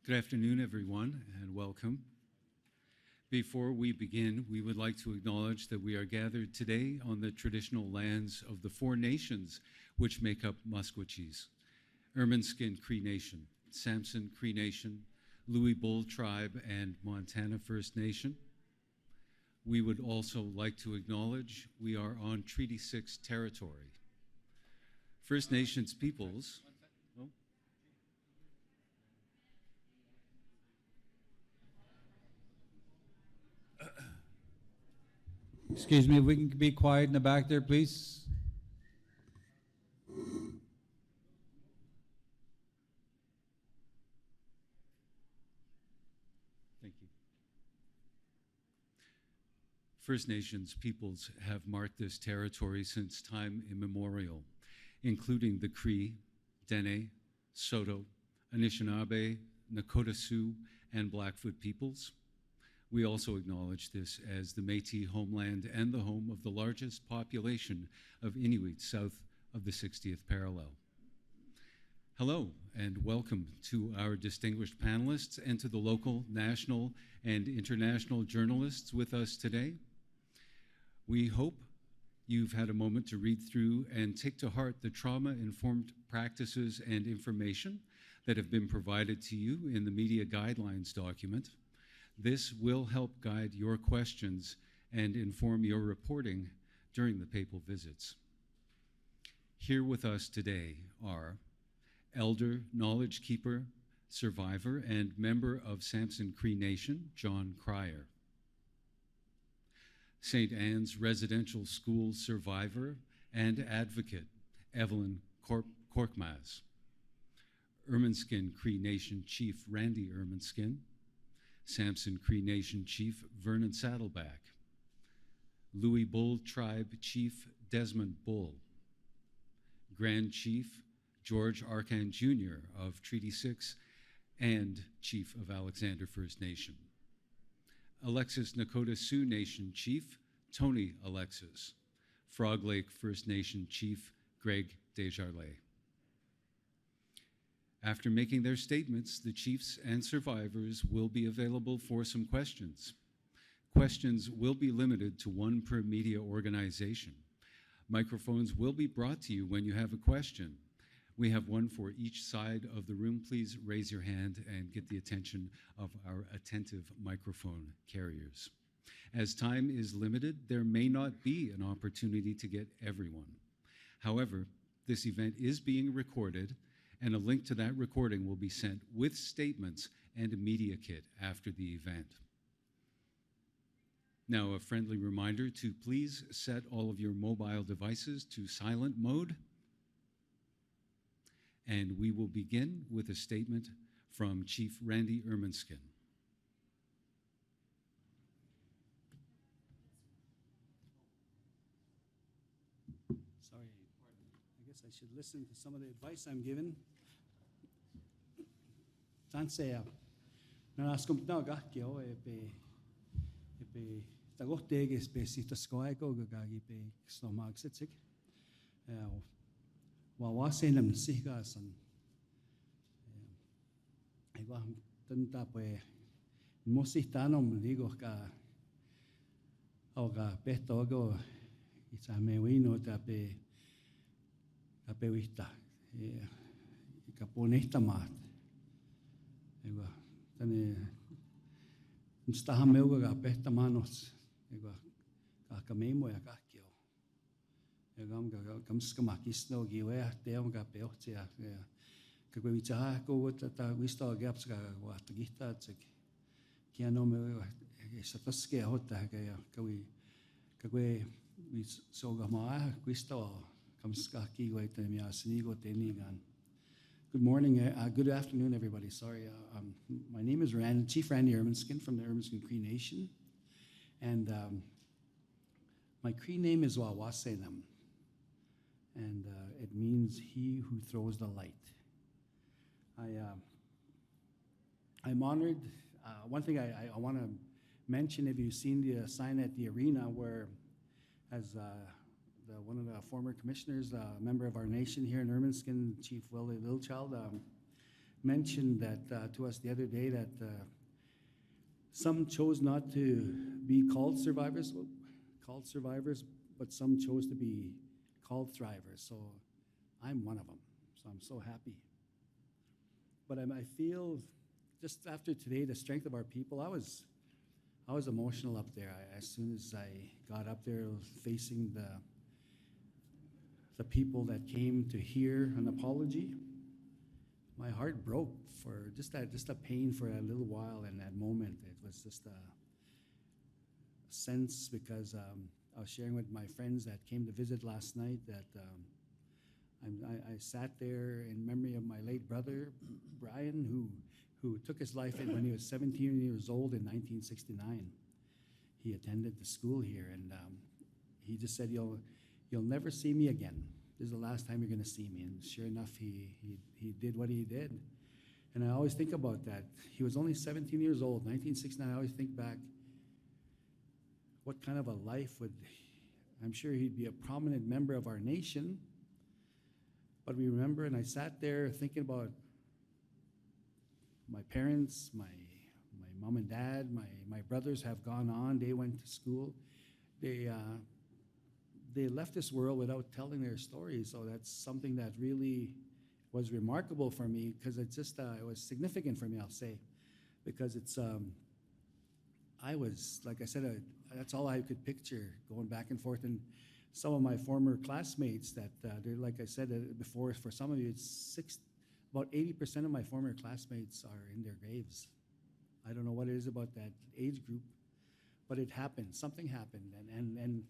Good afternoon, everyone, and welcome. Before we begin, we would like to acknowledge that we are gathered today on the traditional lands of the four nations which make up Maskwacis: Ermineskin Cree Nation, Samson Cree Nation, Louis Bull Tribe, and Montana First Nation. We would also like to acknowledge we are on Treaty 6 territory. First Nations peoples. Excuse me, if we can be quiet in the back there, please. Thank you. First Nations peoples have marked this territory since time immemorial, including the Cree, Dene, Saulteaux, Anishinaabe, Nakota Sioux, and Blackfoot peoples. We also acknowledge this as the Métis homeland and the home of the largest population of Inuit south of the 60th parallel. Hello, and welcome to our distinguished panelists and to the local, national, and international journalists with us today. We hope you've had a moment to read through and take to heart the trauma-informed practices and information that have been provided to you in the media guidelines document. This will help guide your questions and inform your reporting during the papal visits. Here with us today are Elder, Knowledge Keeper, Survivor, and member of Samson Cree Nation, John Cryer. St. Anne's Residential School Survivor and Advocate, Evelyn Korkmaz. Ermineskin Cree Nation Chief Randy Ermineskin. Samson Cree Nation Chief Vernon Saddleback, Louis Bull Tribe Chief Desmond Bull, Grand Chief George Arcand Jr. of Treaty 6 and Chief of Alexander First Nation, Alexis Nakota Sioux Nation Chief Tony Alexis, Frog Lake First Nation Chief Greg Desjarlais. After making their statements, the chiefs and survivors will be available for some questions. Questions will be limited to one per media organization. Microphones will be brought to you when you have a question. We have one for each side of the room. Please raise your hand and get the attention of our attentive microphone carriers. As time is limited, there may not be an opportunity to get everyone. However, this event is being recorded, and a link to that recording will be sent with statements and a media kit after the event. Now, a friendly reminder to please set all of your mobile devices to silent mode. And we will begin with a statement from Chief Randy Ermineskin. Sorry, I guess I should listen to some of the advice I'm given. Tansea, naraskum naga kyo epe tagote gespe sita skoago gagi pe stomach sitsik. Wawasenam siga san. Iwa tanta pe mositanom digo ka oga petogo itame wino tape apewista kaponesta mat. Ego tane instahameu ga pesta manos ego ka memo ya kakio egam ga kamskamakis no giwe teom ga peotia ka gwita go ta wisto gaps ga wat gita tsik kiano me sataske hota ga ka we so ga ma wisto kamskaki go te mi asnigo tenigan. Good morning, good afternoon, everybody. Sorry, my name is Chief Randy Ermineskin from the Ermineskin Cree Nation, and my Cree name is Wawasenam, and it means he who throws the light. I'm honored. One thing I want to mention, if you've seen the sign at the arena where, as one of the former commissioners, a member of our nation here in Ermineskin, Chief Willie Littlechild, mentioned that to us the other day that some chose not to be called survivors, but some chose to be called thrivers. So I'm one of them. So I'm so happy. But I feel just after today, the strength of our people. I was emotional up there. As soon as I got up there, facing the people that came to hear an apology, my heart broke for just a pain for a little while in that moment. It was just a sense because I was sharing with my friends that came to visit last night that I sat there in memory of my late brother, Brian, who took his life when he was 17 years old in 1969. He attended the school here, and he just said, you'll never see me again. This is the last time you're going to see me. And sure enough, he did what he did. And I always think about that. He was only 17 years old, 1969. I always think back, what kind of a life I'm sure he'd be a prominent member of our nation. But we remember, and I sat there thinking about my parents, my mom and dad, my brothers have gone on. They went to school. They left this world without telling their stories. So that's something that really was remarkable for me because it was significant for me, I'll say, because it's I was, like I said, that's all I could picture going back and forth. And some of my former classmates that they're, like I said before, for some of you, about 80% of my former classmates are in their graves. I don't know what it is about that age group, but it happened. Something happened. And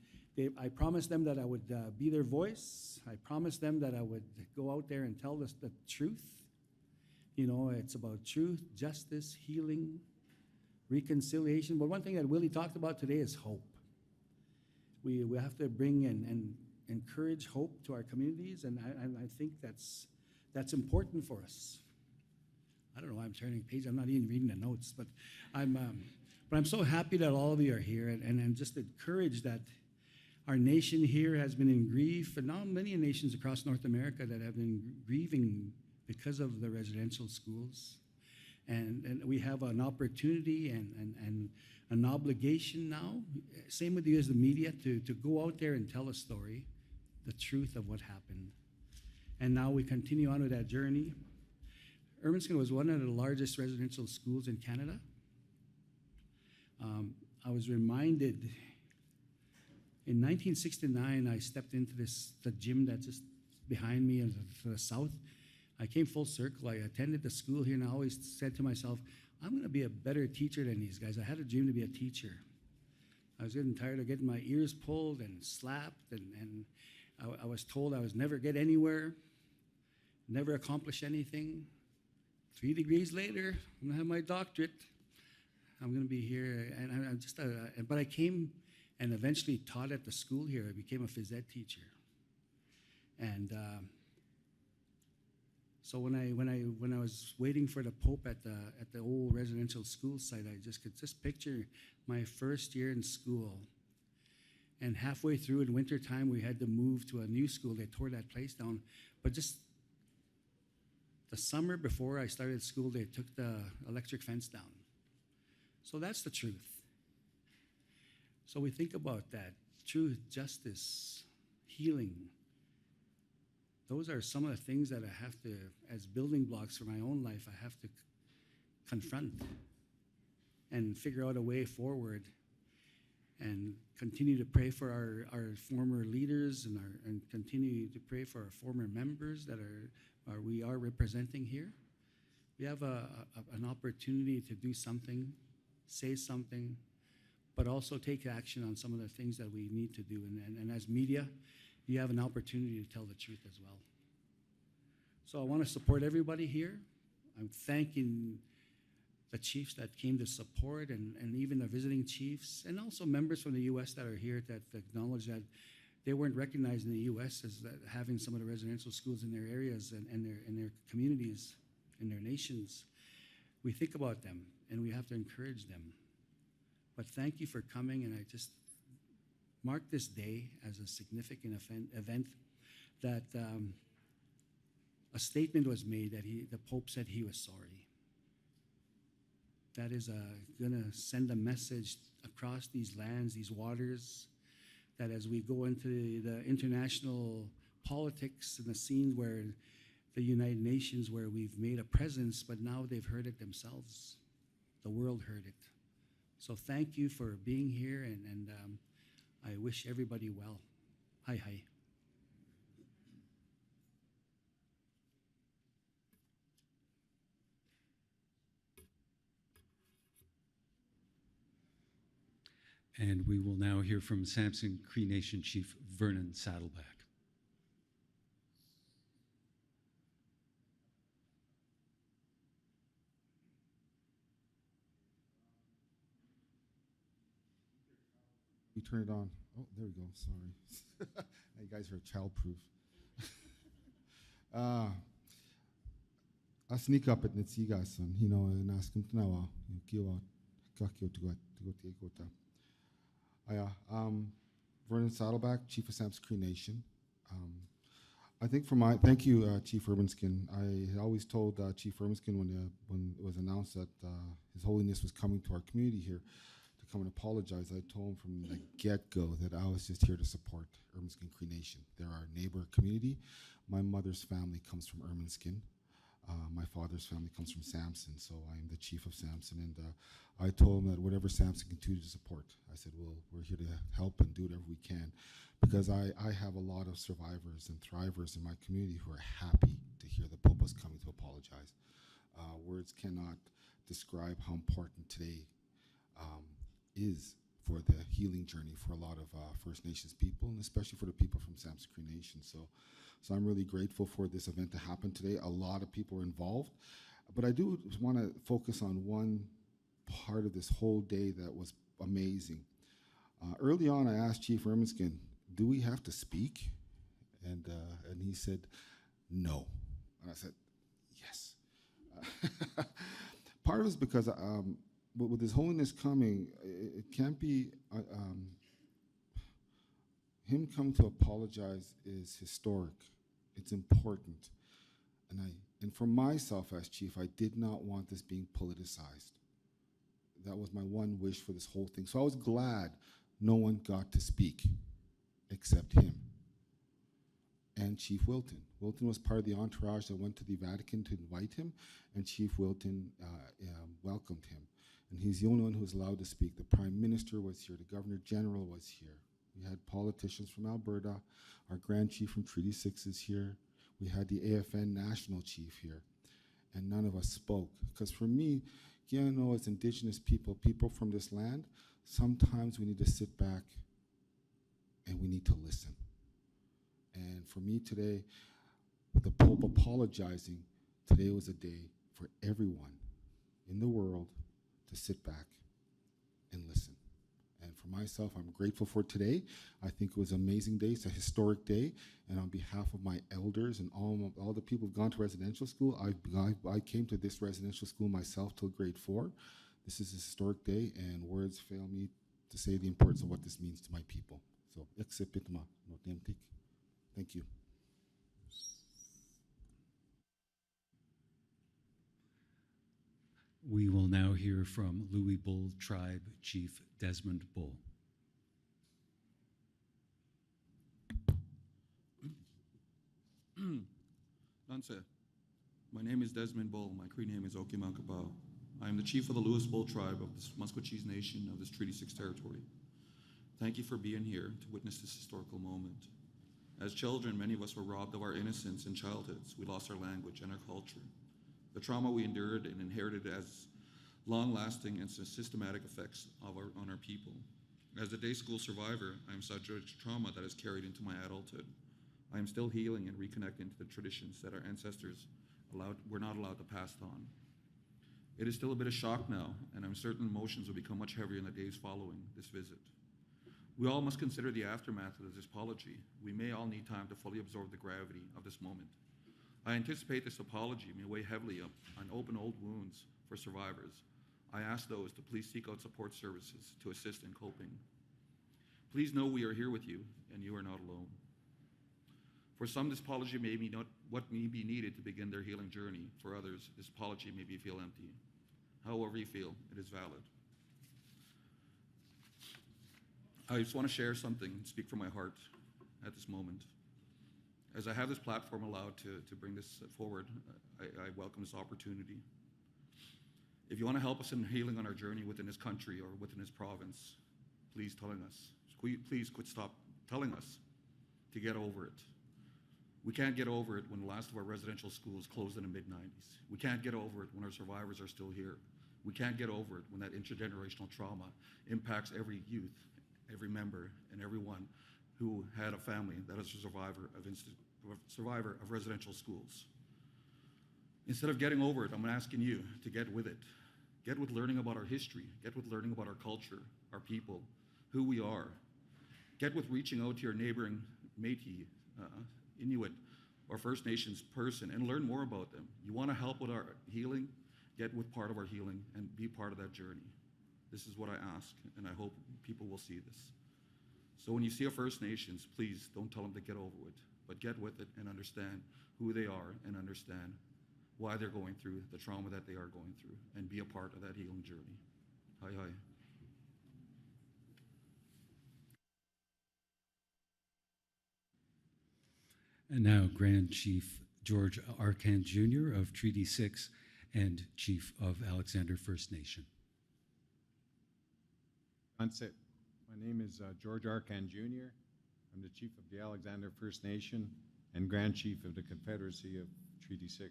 I promised them that I would be their voice. I promised them that I would go out there and tell the truth. You know, it's about truth, justice, healing, reconciliation. But one thing that Willie talked about today is hope. We have to bring and encourage hope to our communities, and I think that's important for us. I don't know why I'm turning page. I'm not even reading the notes, but I'm so happy that all of you are here, and I'm just encouraged that our nation here has been in grief, and now many nations across North America that have been grieving because of the residential schools. And we have an opportunity and an obligation now, same with you as the media, to go out there and tell a story, the truth of what happened. And now we continue on with that journey. Ermineskin was one of the largest residential schools in Canada. I was reminded, in 1969, I stepped into the gym that's just behind me to the south. I came full circle. I attended the school here, and I always said to myself, I'm going to be a better teacher than these guys. I had a dream to be a teacher. I was getting tired of getting my ears pulled and slapped, and I was told I was never get anywhere, never accomplish anything. 3 degrees later, I'm going to have my doctorate. I'm going to be here, and I'm just. But I came and eventually taught at the school here. I became a phys ed teacher, and so when I was waiting for the Pope at the old residential school site, I could picture my first year in school. And halfway through in wintertime, we had to move to a new school. They tore that place down, but just the summer before I started school, they took the electric fence down. So that's the truth. So we think about that. Truth, justice, healing. Those are some of the things that I have to, as building blocks for my own life, I have to confront and figure out a way forward and continue to pray for our former leaders and continue to pray for our former members that we are representing here. We have an opportunity to do something, say something, but also take action on some of the things that we need to do. And as media, you have an opportunity to tell the truth as well. So I want to support everybody here. I'm thanking the chiefs that came to support and even the visiting chiefs and also members from the U.S. that are here that acknowledge that they weren't recognized in the U.S. as having some of the residential schools in their areas and in their communities, in their nations. We think about them and we have to encourage them. But thank you for coming, and I just mark this day as a significant event that a a statement was made that the Pope said he was sorry. That is going to send a message across these lands, these waters, that as we go into the international politics and the scene where the United Nations, where we've made a presence, but now they've heard it themselves. The world heard it. So thank you for being here, and I wish everybody well. Hi, hi. And we will now hear from Samson Cree Nation Chief Vernon Saddleback. You turn it on. Oh, there we go. Sorry. You guys are childproof. I sneak up at Netsigasan, and ask him to know, Vernon Saddleback, Chief of Samson Cree Nation. I think thank you, Chief Ermineskin. I had always told Chief Ermineskin when it was announced that His Holiness was coming to our community here to come and apologize. I told him from the get-go that I was just here to support Ermineskin Cree Nation. They're our neighbor community. My mother's family comes from Ermineskin. My father's family comes from Samson, so I'm the chief of Samson, and I told him that whatever Samson can do to support, I said, well, we're here to help and do whatever we can, because I have a lot of survivors and thrivers in my community who are happy to hear the Pope was coming to apologize. Words cannot describe how important today is for the healing journey for a lot of First Nations people, and especially for the people from Samson Cree Nation. So I'm really grateful for this event to happen today. A lot of people are involved, but I do want to focus on one part of this whole day that was amazing. Early on, I asked Chief Ermineskin, do we have to speak? And he said, no. And I said, yes. Part of it is because with His Holiness coming, it can't be, him coming to apologize is historic. It's important. And for myself as chief, I did not want this being politicized. That was my one wish for this whole thing. So I was glad no one got to speak except him and Chief Wilton. Wilton was part of the entourage that went to the Vatican to invite him, and Chief Wilton welcomed him. And he's the only one who was allowed to speak. The Prime Minister was here. The Governor General was here. We had politicians from Alberta. Our Grand Chief from Treaty 6 is here. We had the AFN National Chief here. And none of us spoke. Because for me, as Indigenous people, people from this land, sometimes we need to sit back and we need to listen. And for me today, with the Pope apologizing, today was a day for everyone in the world to sit back and listen. And for myself, I'm grateful for today. I think it was an amazing day. It's a historic day. And on behalf of my elders and all the people who've gone to residential school, I came to this residential school myself till grade 4. This is a historic day, and words fail me to say the importance of what this means to my people. So, thank you. We will now hear from Louis Bull Tribe Chief Desmond Bull. Nanse, my name is Desmond Bull. My Cree name is Okimankabao. I am the chief of the Louis Bull Tribe of the Maskwacis Nation of this Treaty 6 territory. Thank you for being here to witness this historical moment. As children, many of us were robbed of our innocence in childhoods. We lost our language and our culture. The trauma we endured and inherited as long-lasting and systematic effects on our people. As a day school survivor, I am subject to trauma that is carried into my adulthood. I am still healing and reconnecting to the traditions that our ancestors were not allowed to pass on. It is still a bit of shock now, and I'm certain emotions will become much heavier in the days following this visit. We all must consider the aftermath of this apology. We may all need time to fully absorb the gravity of this moment. I anticipate this apology may weigh heavily on open old wounds for survivors. I ask those to please seek out support services to assist in coping. Please know we are here with you, and you are not alone. For some, this apology may what may be needed to begin their healing journey. For others, this apology may be feel empty. However you feel, it is valid. I just want to share something, speak from my heart at this moment. As I have this platform allowed to bring this forward, I welcome this opportunity. If you want to help us in healing on our journey within this country or within this province, please telling us. Please quit stop telling us to get over it. We can't get over it when the last of our residential schools closed in the mid-90s. We can't get over it when our survivors are still here. We can't get over it when that intergenerational trauma impacts every youth, every member, and everyone who had a family that is a survivor of residential schools. Instead of getting over it, I'm asking you to get with it. Get with learning about our history. Get with learning about our culture, our people, who we are. Get with reaching out to your neighboring Métis, Inuit, or First Nations person and learn more about them. You want to help with our healing? Get with part of our healing and be part of that journey. This is what I ask, and I hope people will see this. So when you see a First Nations, please don't tell them to get over it, but get with it and understand who they are and understand why they're going through the trauma that they are going through and be a part of that healing journey. Hi, hi. And now, Grand Chief George Arcand Jr. of Treaty 6 and Chief of Alexander First Nation. That's it. My name is George Arcand Jr. I'm the Chief of the Alexander First Nation and Grand Chief of the Confederacy of Treaty 6.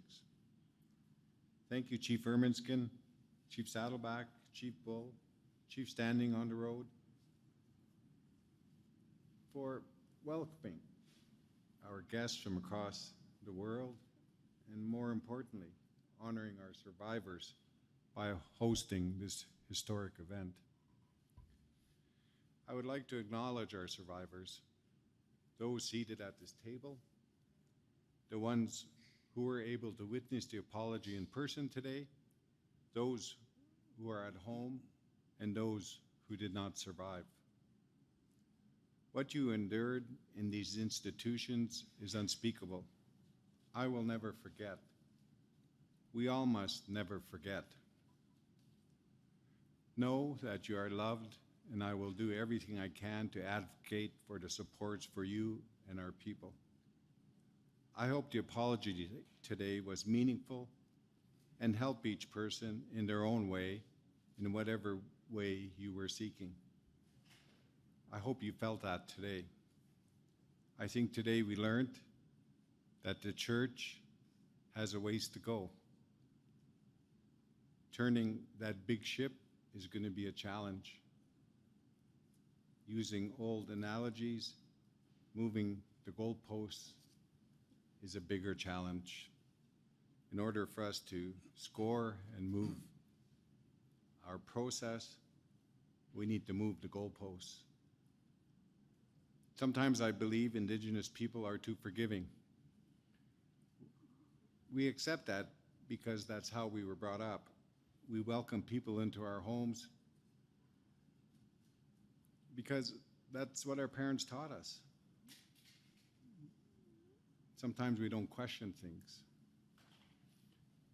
Thank you, Chief Ermineskin, Chief Saddleback, Chief Bull, Chief Standing on the Road, for welcoming our guests from across the world, and more importantly, honoring our survivors by hosting this historic event. I would like to acknowledge our survivors, those seated at this table, the ones who were able to witness the apology in person today, those who are at home, and those who did not survive. What you endured in these institutions is unspeakable. I will never forget. We all must never forget. Know that you are loved, and I will do everything I can to advocate for the supports for you and our people. I hope the apology today was meaningful and help each person in their own way, in whatever way you were seeking. I hope you felt that today. I think today we learned that the church has a ways to go. Turning that big ship is going to be a challenge. Using old analogies, moving the goalposts is a bigger challenge. In order for us to score and move our process, we need to move the goalposts. Sometimes I believe Indigenous people are too forgiving. We accept that because that's how we were brought up. We welcome people into our homes because that's what our parents taught us. Sometimes we don't question things.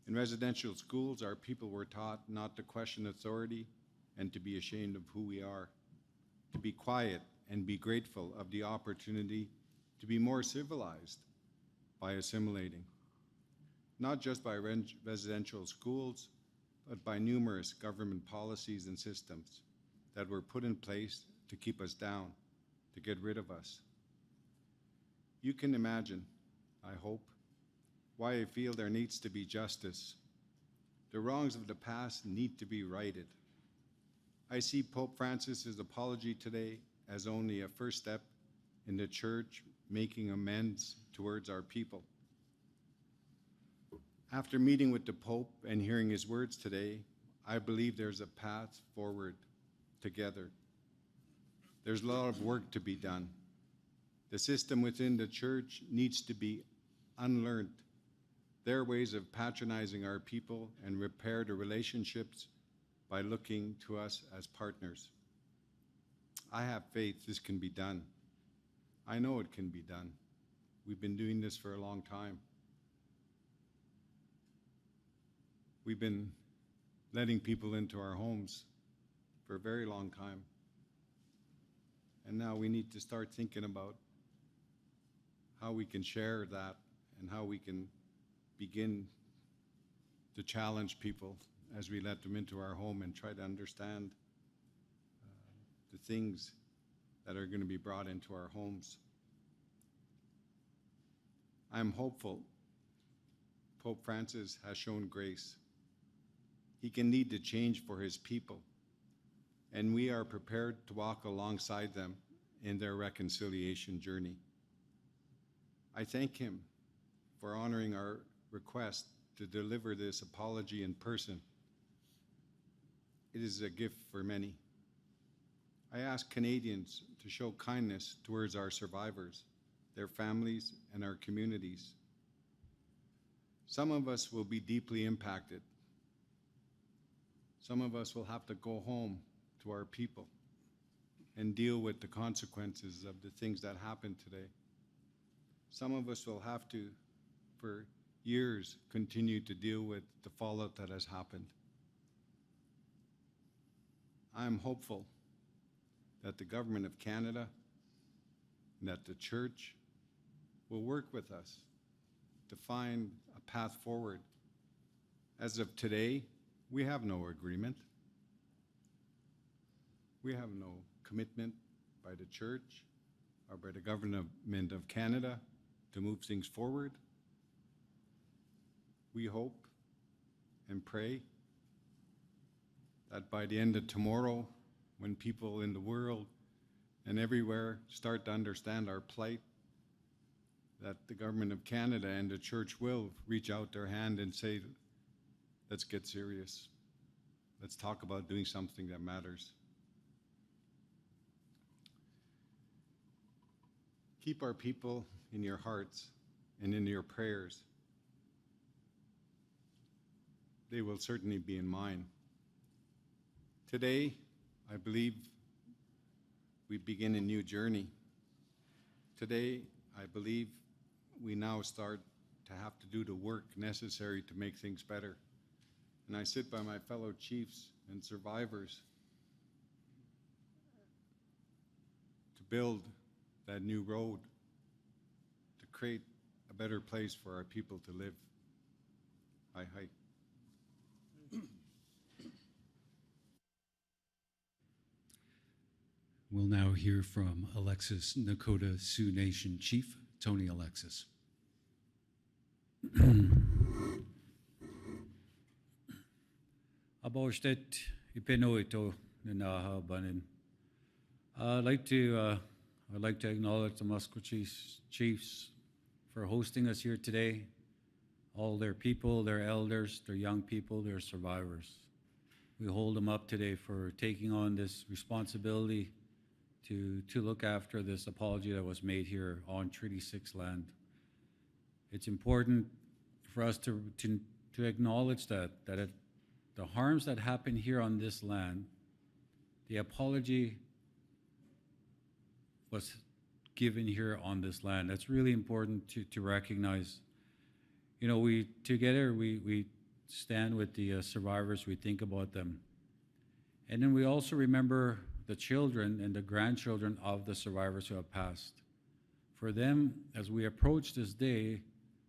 In residential schools, our people were taught not to question authority and to be ashamed of who we are, to be quiet and be grateful of the opportunity to be more civilized by assimilating, not just by residential schools, but by numerous government policies and systems that were put in place to keep us down, to get rid of us. You can imagine, I hope, why I feel there needs to be justice. The wrongs of the past need to be righted. I see Pope Francis's apology today as only a first step in the church making amends towards our people. After meeting with the Pope and hearing his words today, I believe there's a path forward together. There's a lot of work to be done. The system within the church needs to be unlearned. Their ways of patronizing our people and repair the relationships by looking to us as partners. I have faith this can be done. I know it can be done. We've been doing this for a long time. We've been letting people into our homes for a very long time. And now we need to start thinking about how we can share that and how we can begin to challenge people as we let them into our home and try to understand the things that are going to be brought into our homes. I'm hopeful Pope Francis has shown grace. He can lead to change for his people, and we are prepared to walk alongside them in their reconciliation journey. I thank him for honoring our request to deliver this apology in person. It is a gift for many. I ask Canadians to show kindness towards our survivors, their families, and our communities. Some of us will be deeply impacted. Some of us will have to go home to our people and deal with the consequences of the things that happened today. Some of us will have to, for years, continue to deal with the fallout that has happened. I am hopeful that the Government of Canada and that the Church will work with us to find a path forward. As of today, we have no agreement. We have no commitment by the Church or by the Government of Canada to move things forward. We hope and pray that by the end of tomorrow, when people in the world and everywhere start to understand our plight, that the Government of Canada and the Church will reach out their hand and say, let's get serious. Let's talk about doing something that matters. Keep our people in your hearts and in your prayers. They will certainly be in mine. Today, I believe we begin a new journey. Today, I believe we now start to have to do the work necessary to make things better. And I sit by my fellow chiefs and survivors to build that new road, to create a better place for our people to live. Hi, hi. We'll now hear from Alexis, Nakota Sioux Nation Chief, Tony Alexis. Aborstet ipenoito ninaha banin. I'd like to acknowledge the Maskwacis chiefs for hosting us here today. All their people, their elders, their young people, their survivors. We hold them up today for taking on this responsibility to look after this apology that was made here on Treaty 6 land. It's important for us to acknowledge that the harms that happen here on this land, the apology was given here on this land. That's really important to recognize. You know, we stand with the survivors, we think about them. And then we also remember the children and the grandchildren of the survivors who have passed. For them, as we approach this day,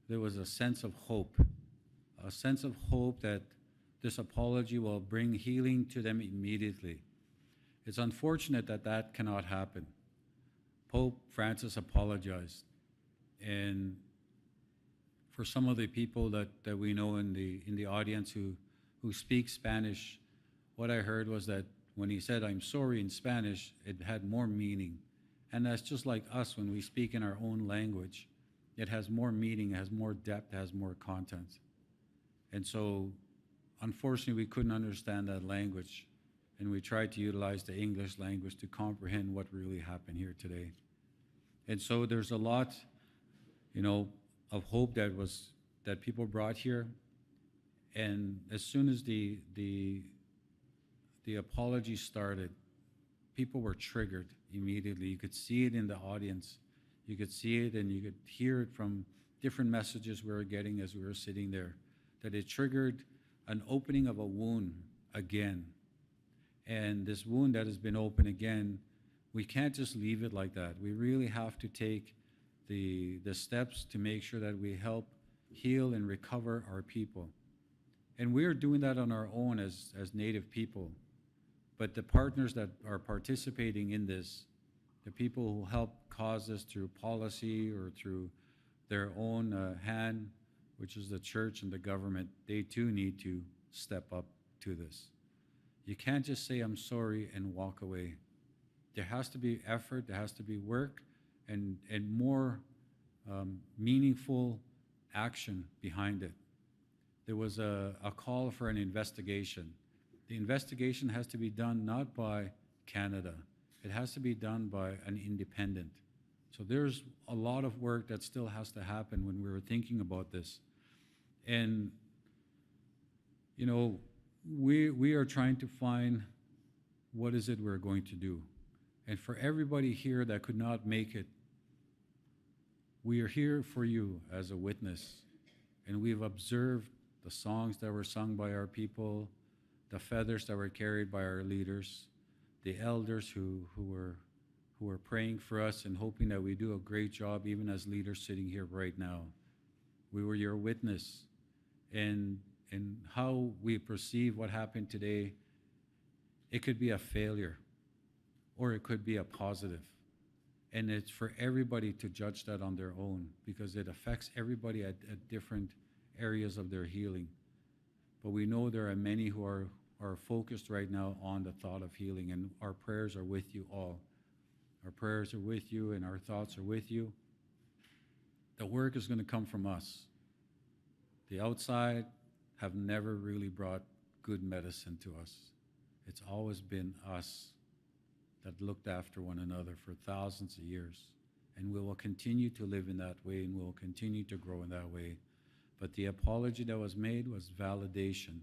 there was a sense of hope that this apology will bring healing to them immediately. It's unfortunate that that cannot happen. Pope Francis apologized, and for some of the people that we know in the audience who speak Spanish, what I heard was that when he said, "I'm sorry" in Spanish, it had more meaning. And that's just like us when we speak in our own language. It has more meaning, it has more depth, it has more content. And so, unfortunately, we couldn't understand that language, and we tried to utilize the English language to comprehend what really happened here today. And so there's a lot, you know, of hope that people brought here. And as soon as the apology started, people were triggered immediately. You could see it in the audience. You could see it and you could hear it from different messages we were getting as we were sitting there, that it triggered an opening of a wound again. And this wound that has been opened again, we can't just leave it like that. We really have to take the steps to make sure that we help heal and recover our people. And we're doing that on our own as Native people. But the partners that are participating in this, the people who help cause this through policy or through their own hand, which is the church and the government, they too need to step up to this. You can't just say, I'm sorry, and walk away. There has to be effort, there has to be work, and more meaningful action behind it. There was a call for an investigation. The investigation has to be done not by Canada. It has to be done by an independent. So there's a lot of work that still has to happen when we were thinking about this. And, you know, we are trying to find what is it we're going to do. And for everybody here that could not make it, we are here for you as a witness. And we've observed the songs that were sung by our people, the feathers that were carried by our leaders, the elders who were praying for us and hoping that we do a great job, even as leaders sitting here right now. We were your witness. And how we perceive what happened today, it could be a failure or it could be a positive. And it's for everybody to judge that on their own, because it affects everybody at different areas of their healing. But we know there are many who are focused right now on the thought of healing, and our prayers are with you all. Our prayers are with you and our thoughts are with you. The work is going to come from us. The outside have never really brought good medicine to us. It's always been us that looked after one another for thousands of years. And we will continue to live in that way, and we will continue to grow in that way. But the apology that was made was validation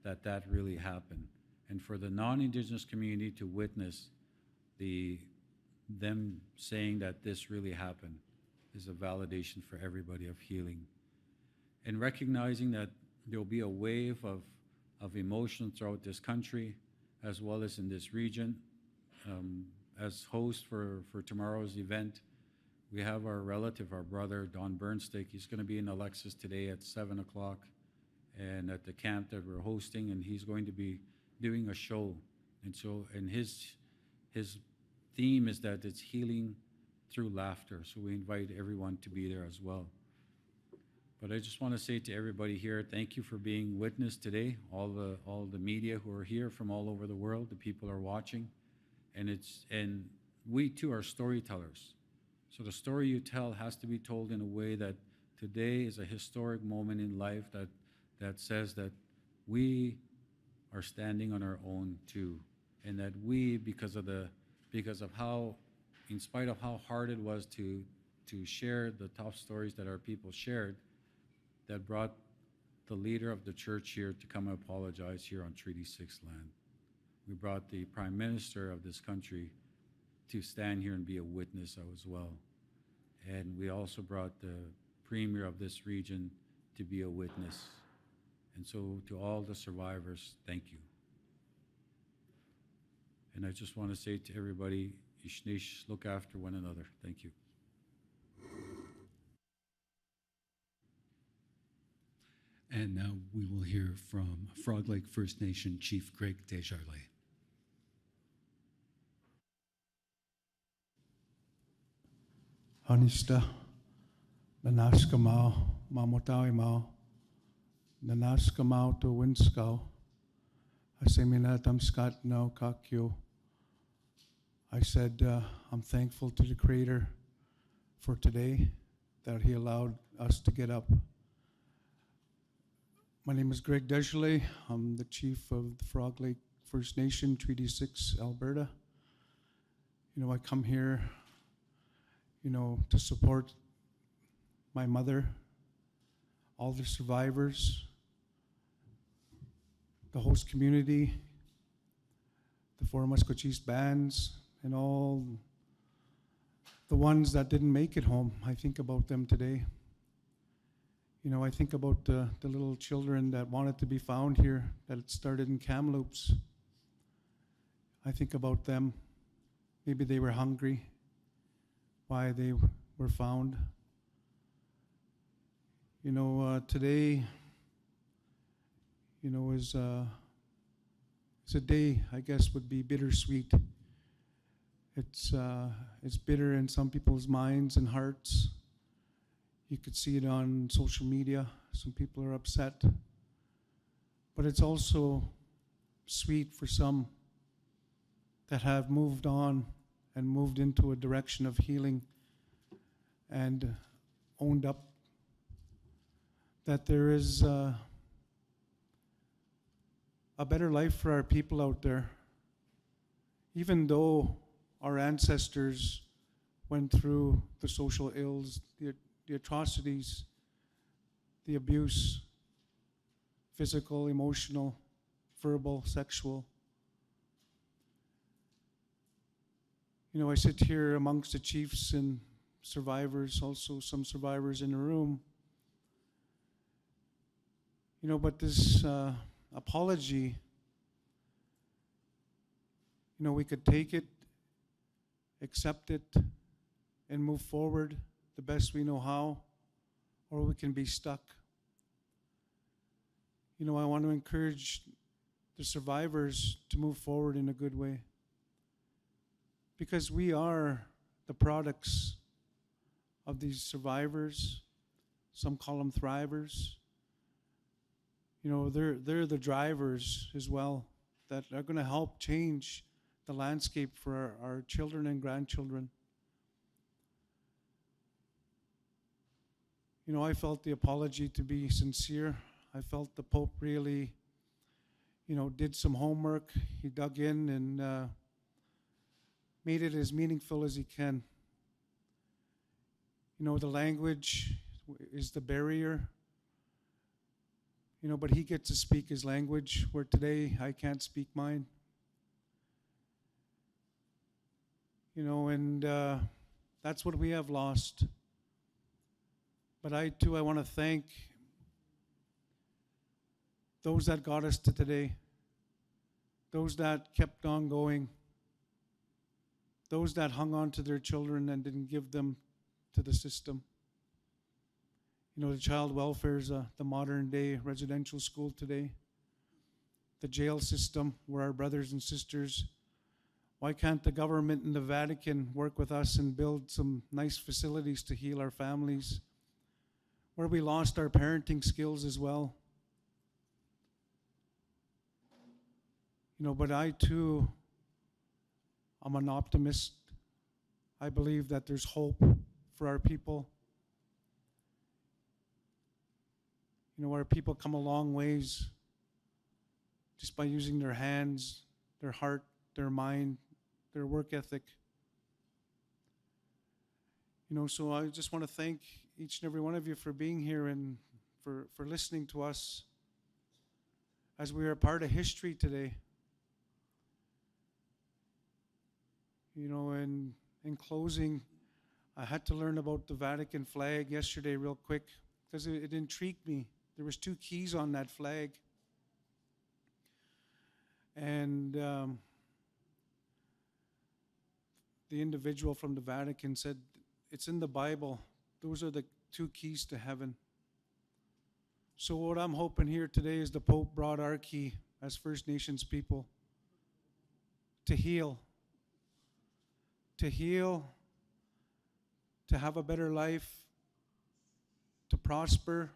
that that really happened. And for the non-Indigenous community to witness them saying that this really happened is a validation for everybody of healing. And recognizing that there will be a wave of emotion throughout this country, as well as in this region. As host for tomorrow's event, we have our relative, our brother, Don Burnstick. He's going to be in Alexis today at 7 o'clock and at the camp that we're hosting, and he's going to be doing a show. And his theme is that it's healing through laughter. So we invite everyone to be there as well. But I just want to say to everybody here, thank you for being witness today. All the media who are here from all over the world, the people are watching. And we too are storytellers. So the story you tell has to be told in a way that today is a historic moment in life that says that we are standing on our own too. And that we, because of how, in spite of how hard it was to share the tough stories that our people shared, that brought the leader of the church here to come and apologize here on Treaty 6 land. We brought the Prime Minister of this country to stand here and be a witness as well. And we also brought the Premier of this region to be a witness. And so to all the survivors, thank you. And I just want to say to everybody, Ishnish, look after one another. Thank you. And now we will hear from Frog Lake First Nation Chief Greg Desjarlais. Hanista, Nanaska Mao, Mamotawi Mao, Nanaska Mao to Winskow, Asemina Tamskat now Kakyo. I said, I'm thankful to the Creator for today, that He allowed us to get up. My name is Greg Desjarlais. I'm the chief of the Frog Lake First Nation, Treaty 6, Alberta. You know, I come here, to support my mother, all the survivors, the host community, the four Maskwacis bands, and all the ones that didn't make it home. I think about them today. You know, I think about the little children that wanted to be found here, that it started in Kamloops. I think about them. Maybe they were hungry, why they were found. You know, today, you know, is a day, I guess, would be bittersweet. It's bitter in some people's minds and hearts. You could see it on social media. Some people are upset. But it's also sweet for some that have moved on and moved into a direction of healing and owned up that there is a better life for our people out there. Even though our ancestors went through the social ills, the atrocities, the abuse, physical, emotional, verbal, sexual. You know, I sit here amongst the chiefs and survivors, also some survivors in the room. You know, but this apology, you know, we could take it, accept it, and move forward the best we know how, or we can be stuck. You know, I want to encourage the survivors to move forward in a good way, because we are the products of these survivors. Some call them thrivers. You know, they're the drivers as well that are going to help change the landscape for our children and grandchildren. You know, I felt the apology to be sincere. I felt the Pope really, you know, did some homework. He dug in and made it as meaningful as he can. You know, the language is the barrier. You know, but he gets to speak his language, where today I can't speak mine. You know, and that's what we have lost. But I want to thank those that got us to today, those that kept on going, those that hung on to their children and didn't give them to the system. You know, the child welfare is the modern day residential school today. The jail system, where our brothers and sisters, why can't the government and the Vatican work with us and build some nice facilities to heal our families? Where we lost our parenting skills as well. You know, but I too, I'm an optimist. I believe that there's hope for our people. You know, our people come a long ways just by using their hands, their heart, their mind, their work ethic. You know, so I just want to thank each and every one of you for being here and for listening to us as we are part of history today. You know, and in closing, I had to learn about the Vatican flag yesterday real quick because it intrigued me. There was 2 keys on that flag. And the individual from the Vatican said, it's in the Bible. Those are the 2 keys to heaven. So what I'm hoping here today is the Pope brought our key as First Nations people to heal, to have a better life, to prosper.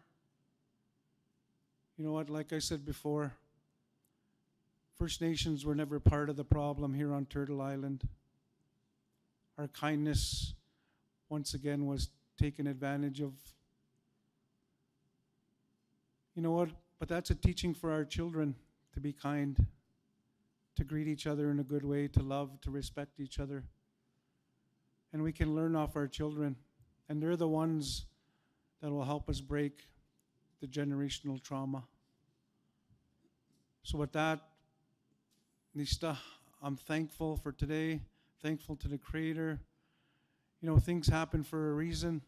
You know what, like I said before, First Nations were never part of the problem here on Turtle Island. Our kindness, once again, was taken advantage of. You know what, but that's a teaching for our children, to be kind, to greet each other in a good way, to love, to respect each other. And we can learn off our children, and they're the ones that will help us break the generational trauma. So with that, Nista, I'm thankful for today, thankful to the Creator. You know, things happen for a reason.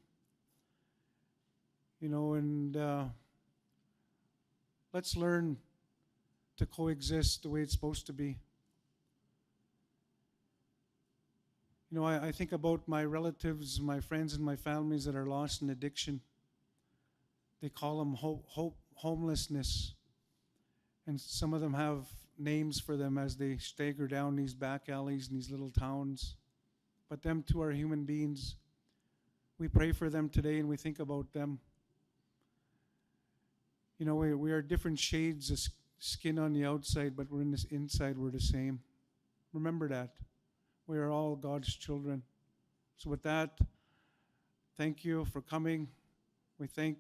and let's learn to coexist the way it's supposed to be. I think about my relatives, my friends, and my families that are lost in addiction. They call them homelessness. And some of them have names for them as they stagger down these back alleys in these little towns. But them too are human beings. We pray for them today and we think about them. We are different shades of skin on the outside, but we're in this inside, we're the same. Remember that. We are all God's children. So with that, thank you for coming. We thank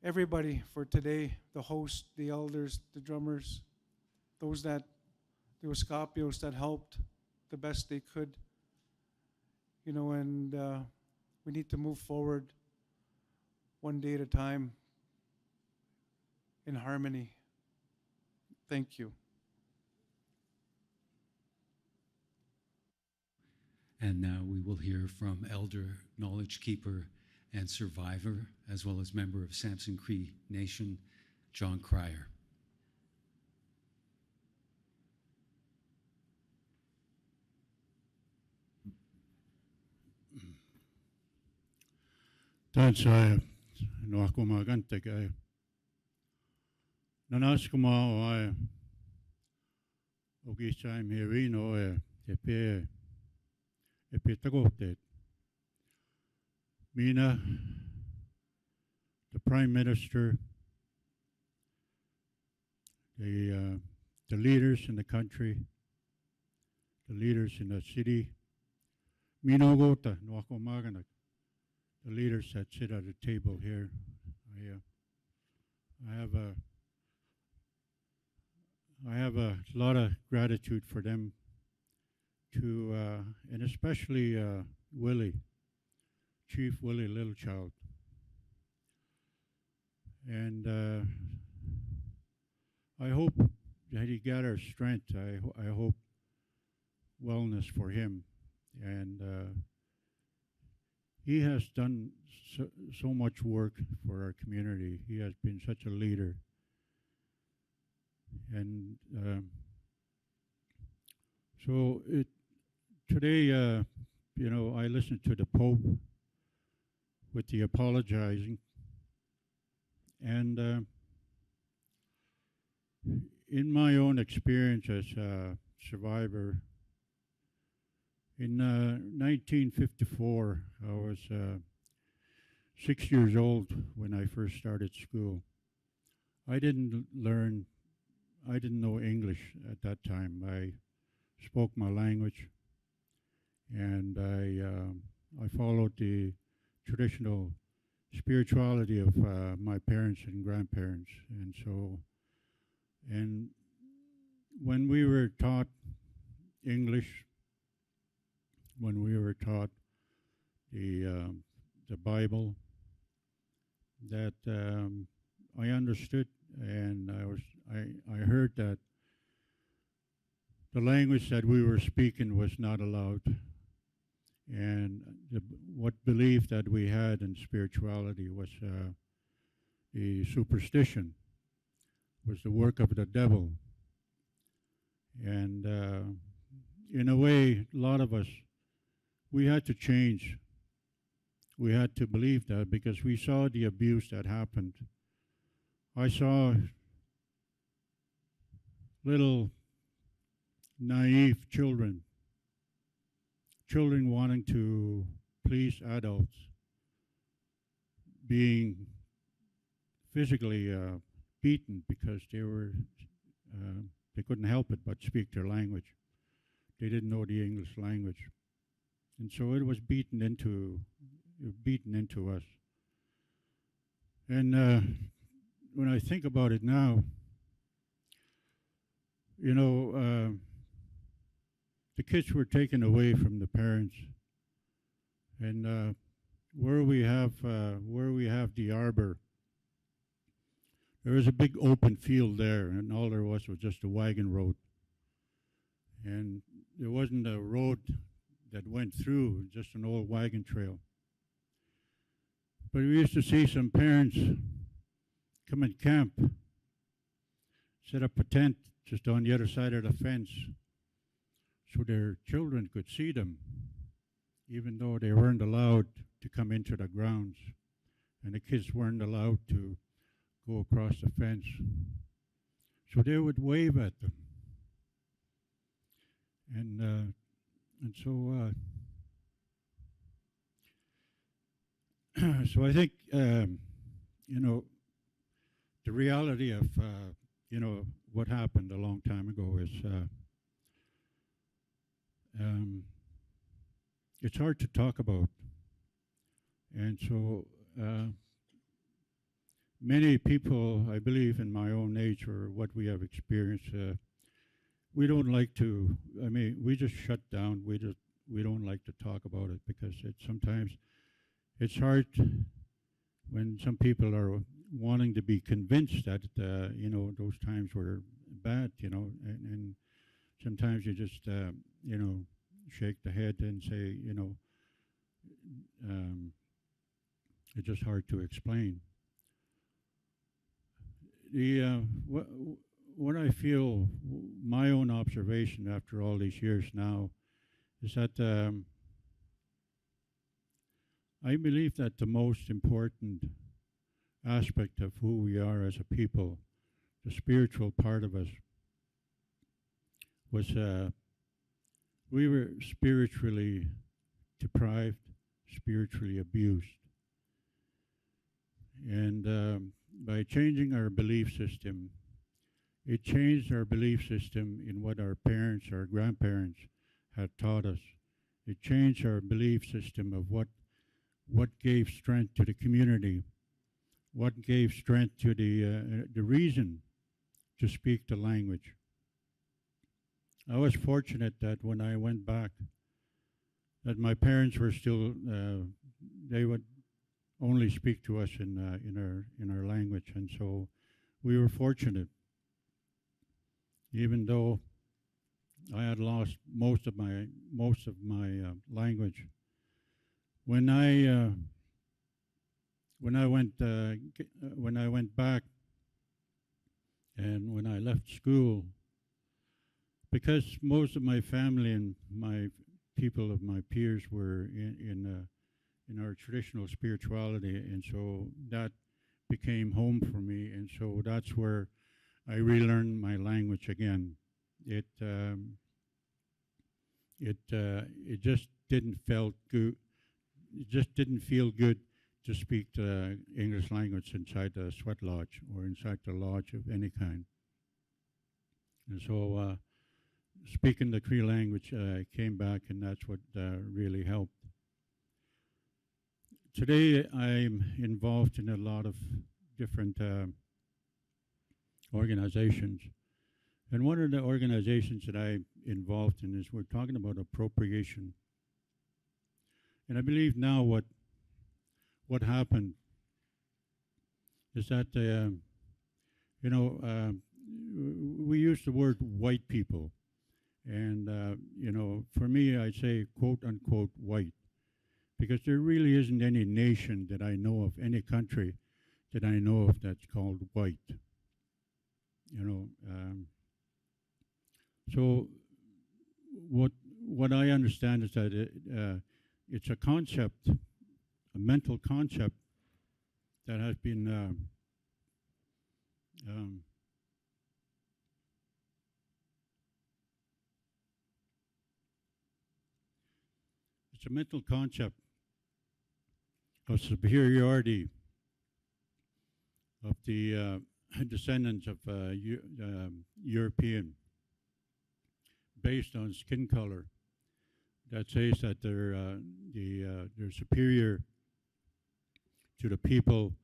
everybody for today, the host, the elders, the drummers, the Escapios that helped the best they could. And we need to move forward one day at a time in harmony. Thank you. And now we will hear from Elder, Knowledge Keeper, and Survivor, as well as member of Samson Cree Nation, John Cryer. Tansai no ako magante kay nanas ko mo ay ogi time here no epe tagote Mina, the Prime Minister, the leaders in the country, the leaders in the city, Minogota, Nwako Maganak, the leaders that sit at the table here. I have a lot of gratitude for them, and especially Willie. Chief Willie Littlechild. And I hope that he gathers strength. I hope wellness for him. And he has done so much work for our community. He has been such a leader. And so today, I listened to the Pope with the apologizing, and in my own experience as a survivor, in 1954, I was 6 years old when I first started school. I didn't know English at that time. I spoke my language, and I followed the traditional spirituality of my parents and grandparents. And when we were taught English, when we were taught the Bible, that I understood, and I heard that the language that we were speaking was not allowed. And what belief that we had in spirituality was the superstition, was the work of the devil. And in a way, a lot of us, we had to change. We had to believe that because we saw the abuse that happened. I saw little naive children wanting to please adults, being physically beaten because they couldn't help it but speak their language. They didn't know the English language. And so it was beaten into us. And when I think about it now, the kids were taken away from the parents, and where we have the arbor, there was a big open field there, and all there was just a wagon road, and there wasn't a road that went through, just an old wagon trail. But we used to see some parents come and camp, set up a tent just on the other side of the fence so their children could see them, even though they weren't allowed to come into the grounds, and the kids weren't allowed to go across the fence. So they would wave at them. And so so I think, the reality of, what happened a long time ago is it's hard to talk about. And so many people, I believe in my own age or what we have experienced, we don't like to, we just shut down. We don't like to talk about it because sometimes it's hard when some people are wanting to be convinced that, those times were bad, and sometimes you just, shake the head and say, it's just hard to explain. What I feel, my own observation after all these years now, is that I believe that the most important aspect of who we are as a people, the spiritual part of us, was we were spiritually deprived, spiritually abused. And by changing our belief system, it changed our belief system in what our parents, our grandparents had taught us. It changed our belief system of what gave strength to the community, what gave strength to the reason to speak the language. I was fortunate that when I went back, that my parents were still, they would only speak to us in our language, and so we were fortunate. Even though I had lost most of my language, when I went back and when I left school, because most of my family and my people of my peers were in our traditional spirituality, and so that became home for me, and so that's where I relearned my language again. It just didn't felt good. It just didn't feel good to speak the English language inside the sweat lodge or inside the lodge of any kind. And so speaking the Cree language came back, and that's what really helped. Today I'm involved in a lot of different organizations. And one of the organizations that I'm involved in is we're talking about appropriation. And I believe now what happened is that, we use the word white people. And, for me, I say quote unquote white, because there really isn't any nation that I know of, any country that I know of that's called white. So what I understand is that it's a concept, a mental concept that has been it's a mental concept of superiority of the descendants of European, based on skin color, that says that they're superior to the people,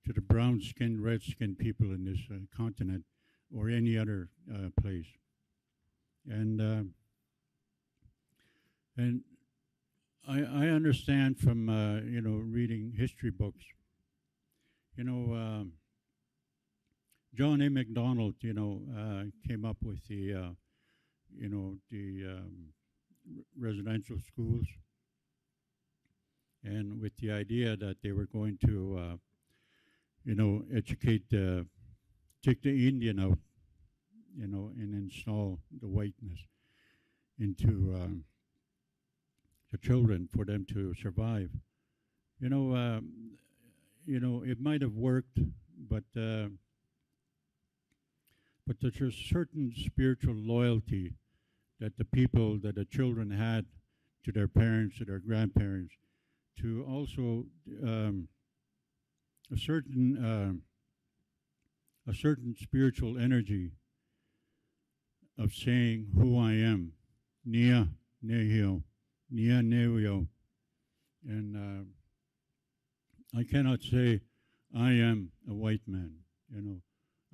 to the brown-skinned, red-skinned people in this continent or any other place. And I understand from reading history books, John A. Macdonald, came up with the residential schools, and with the idea that they were going to, educate, take the Indian out, and install the whiteness into the children for them to survive. It might have worked, but there's a certain spiritual loyalty that the children had to their parents, to their grandparents, to also a certain spiritual energy of saying who I am, Nia Nehio, Nia Nehio, and I cannot say I am a white man.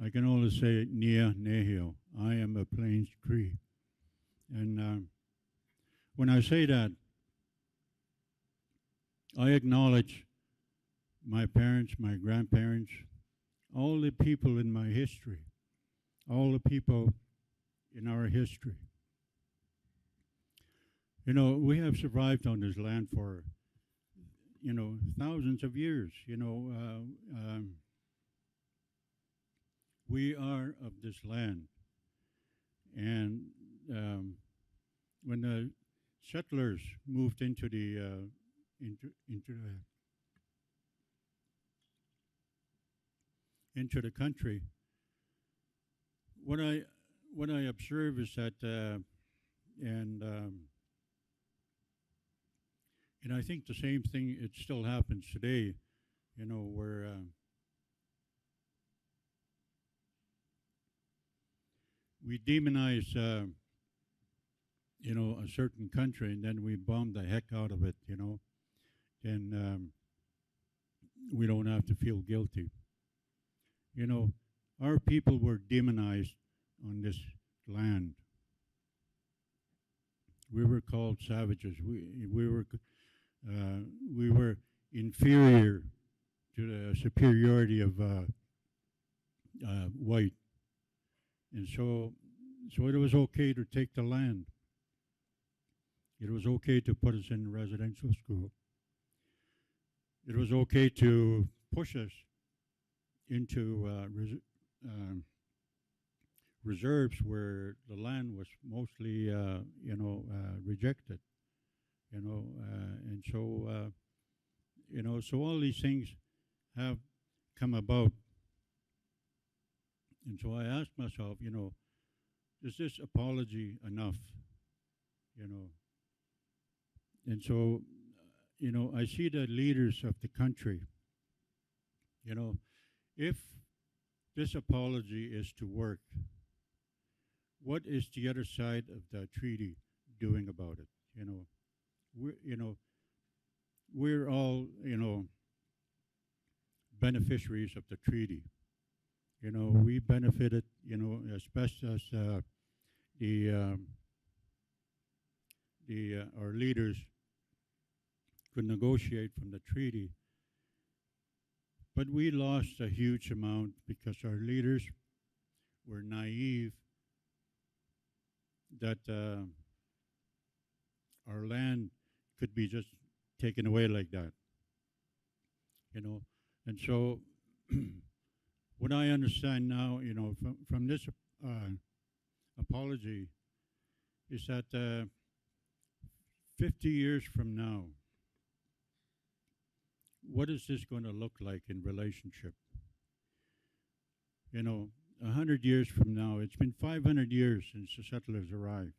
I can only say Nia Nehio. I am a Plains Cree. And when I say that, I acknowledge my parents, my grandparents, all the people in my history, all the people in our history. We have survived on this land for, thousands of years. We are of this land. And when the settlers moved into the country, what I observe is that, and I think the same thing, it still happens today, where we demonize, a certain country, and then we bomb the heck out of it, and we don't have to feel guilty. Our people were demonized on this land. We were called savages. We were inferior to the superiority of white, and so it was okay to take the land. It was okay to put us in residential school. It was okay to push us into reserves where the land was mostly, rejected. And so, so all these things have come about. And so I asked myself, is this apology enough? And so, I see the leaders of the country, if this apology is to work, what is the other side of the treaty doing about it? We're all, beneficiaries of the treaty. We benefited, as best as our leaders could negotiate from the treaty. But we lost a huge amount because our leaders were naive that our land could be just taken away like that. And so what I understand now, from this apology is that 50 years from now, what is this going to look like in relationship? 100 years from now, it's been 500 years since the settlers arrived.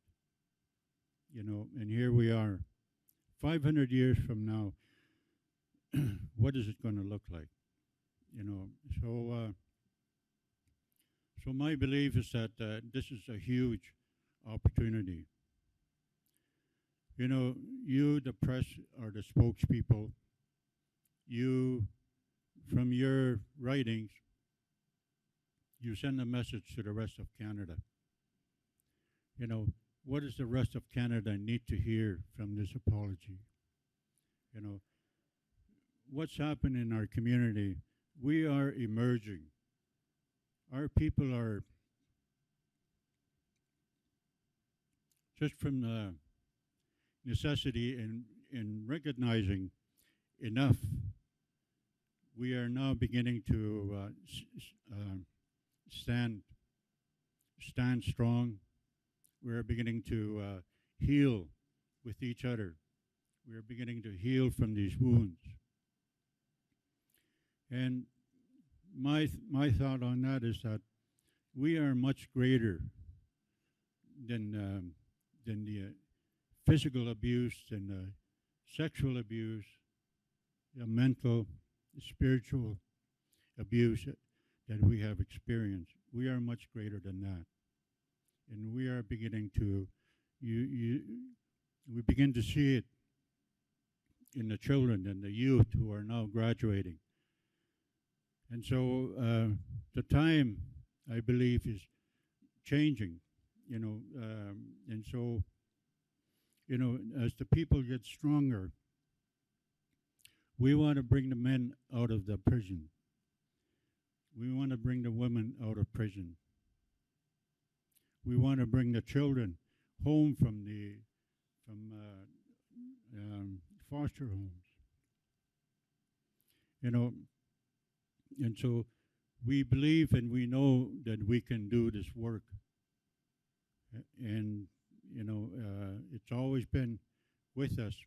And here we are. 500 years from now, what is it going to look like? So my belief is that this is a huge opportunity. You, the press, are the spokespeople. You, from your writings, you send a message to the rest of Canada. What does the rest of Canada need to hear from this apology? What's happened in our community? We are emerging. Our people are, just from necessity and recognizing enough. We are now beginning to stand strong. We are beginning to heal with each other. We are beginning to heal from these wounds. And my thought on that is that we are much greater than the physical abuse and the sexual abuse, the mental, spiritual abuse that we have experienced. We are much greater than that. And we are beginning to, we begin to see it in the children and the youth who are now graduating. And so the time, I believe, is changing, and so, as the people get stronger, we want to bring the men out of the prison. We want to bring the women out of prison. We want to bring the children home from foster homes. And so we believe and we know that we can do this work. And it's always been with us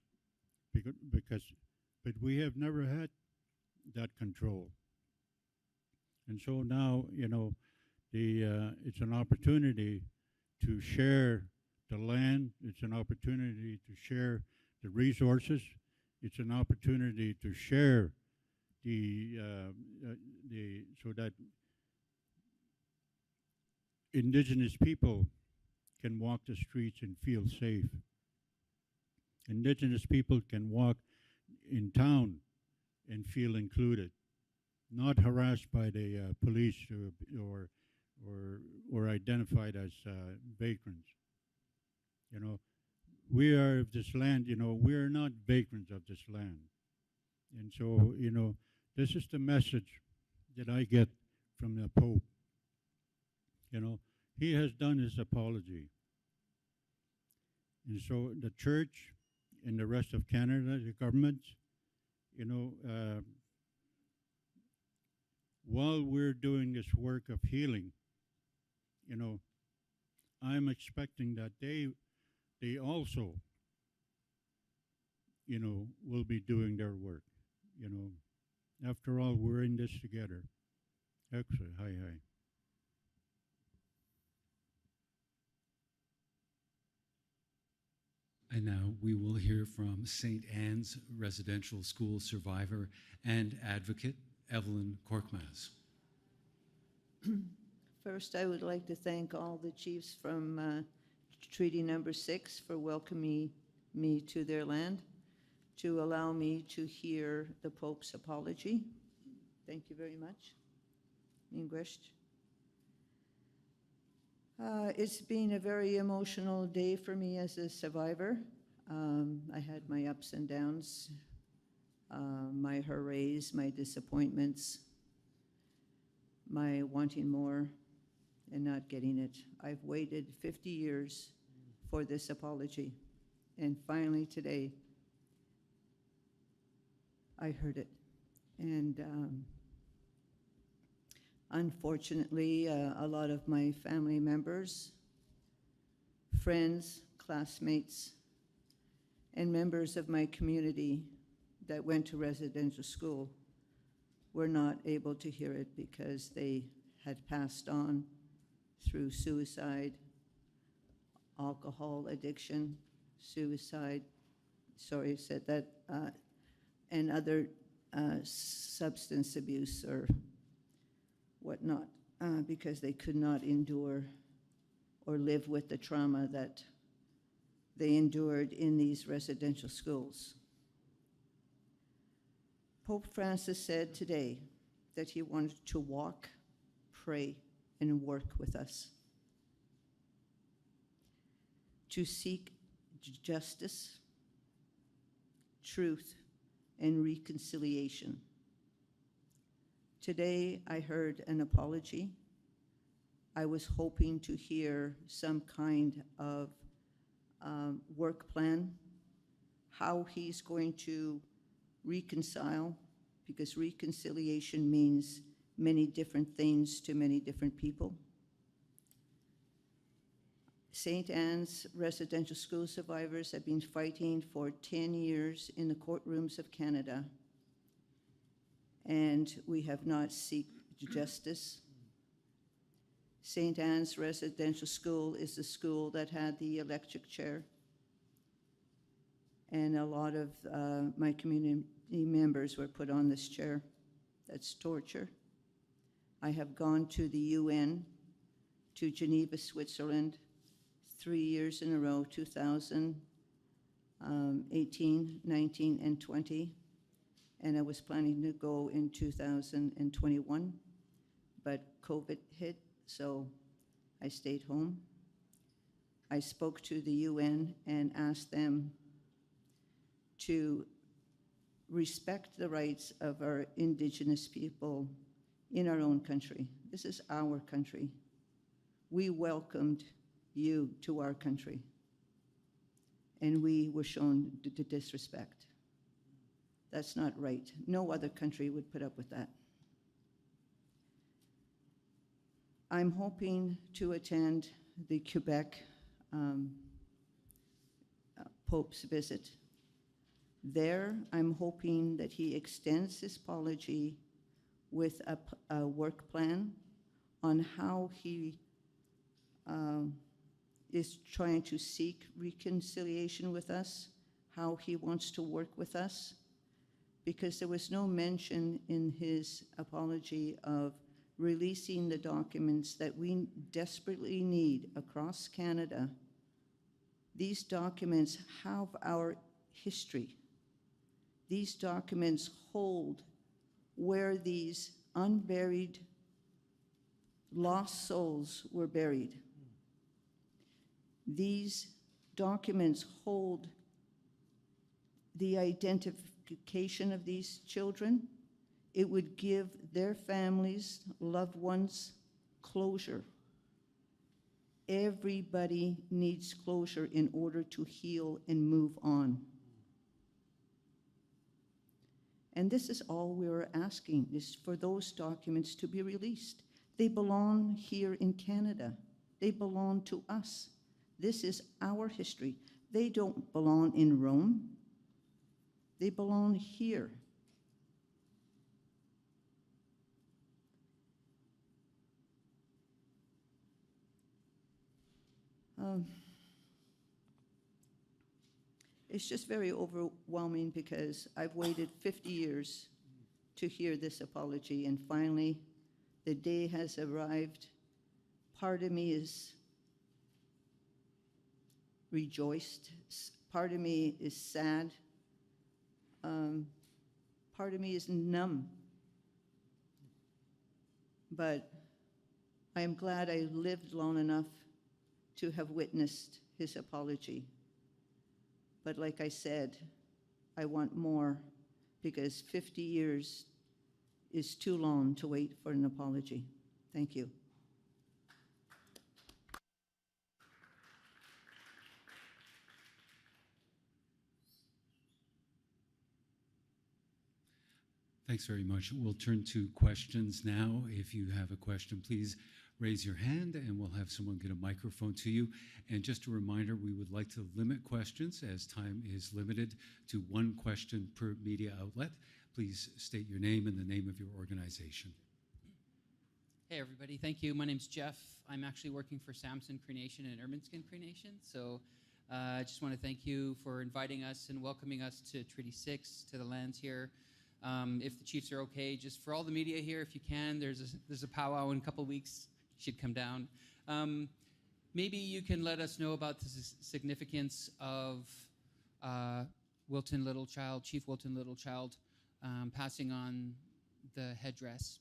but we have never had that control. And so now, it's an opportunity to share the land. It's an opportunity to share the resources. It's an opportunity to share so that Indigenous people can walk the streets and feel safe. Indigenous people can walk in town and feel included, not harassed by the police or identified as vagrants. We are of this land. We are not vagrants of this land. And so, this is the message that I get from the Pope. He has done his apology. And so the church and the rest of Canada, the governments, while we're doing this work of healing, I'm expecting that they also, will be doing their work. After all, we're in this together. Excellent. Hi. And now we will hear from St. Anne's Residential School survivor and advocate, Evelyn Korkmaz. First, I would like to thank all the chiefs from Treaty Number 6 for welcoming me to their land, to allow me to hear the Pope's apology. Thank you very much. English. It's been a very emotional day for me as a survivor. I had my ups and downs, my hoorays, my disappointments, my wanting more and not getting it. I've waited 50 years for this apology, and finally today, I heard it. And unfortunately, a lot of my family members, friends, classmates, and members of my community that went to residential school were not able to hear it because they had passed on through suicide, alcohol addiction, and other substance abuse or whatnot, because they could not endure or live with the trauma that they endured in these residential schools. Pope Francis said today that he wanted to walk, pray, and work with us, to seek justice, truth, and reconciliation. Today, I heard an apology. I was hoping to hear some kind of work plan, how he's going to reconcile, because reconciliation means many different things to many different people. St. Anne's residential school survivors have been fighting for 10 years in the courtrooms of Canada, and we have not sought justice. St. Anne's residential school is the school that had the electric chair, and a lot of my community members were put on this chair. That's torture. I have gone to the UN, to Geneva, Switzerland, 3 years in a row, 2018, 19, and 20. And I was planning to go in 2021, but COVID hit, so I stayed home. I spoke to the UN and asked them to respect the rights of our Indigenous people in our own country. This is our country. We welcomed you to our country, and we were shown disrespect. That's not right. No other country would put up with that. I'm hoping to attend the Quebec Pope's visit. There, I'm hoping that he extends his apology with a work plan on how he is trying to seek reconciliation with us, how he wants to work with us, because there was no mention in his apology of releasing the documents that we desperately need across Canada. These documents have our history. These documents hold where these unburied, lost souls were buried. These documents hold the identification of these children. It would give their families, loved ones, closure. Everybody needs closure in order to heal and move on. And this is all we were asking, is for those documents to be released. They belong here in Canada. They belong to us. This is our history. They don't belong in Rome. They belong here. It's just very overwhelming because I've waited 50 years to hear this apology, and finally the day has arrived. Part of me is rejoiced. Part of me is sad. Part of me is numb. But I am glad I lived long enough to have witnessed his apology. But like I said, I want more, because 50 years is too long to wait for an apology. Thank you. Thanks very much. We'll turn to questions now. If you have a question, please raise your hand and we'll have someone get a microphone to you. And just a reminder, we would like to limit questions as time is limited to one question per media outlet. Please state your name and the name of your organization. Hey everybody, thank you. My name's Jeff. I'm actually working for Samson Cree Nation and Ermineskin Cree Nation. So I just want to thank you for inviting us and welcoming us to Treaty 6, to the lands here. If the chiefs are okay, just for all the media here, if you can, there's a powwow in a couple weeks. You should come down. Maybe you can let us know about the significance of Wilton Littlechild, Chief Wilton Littlechild, passing on the headdress.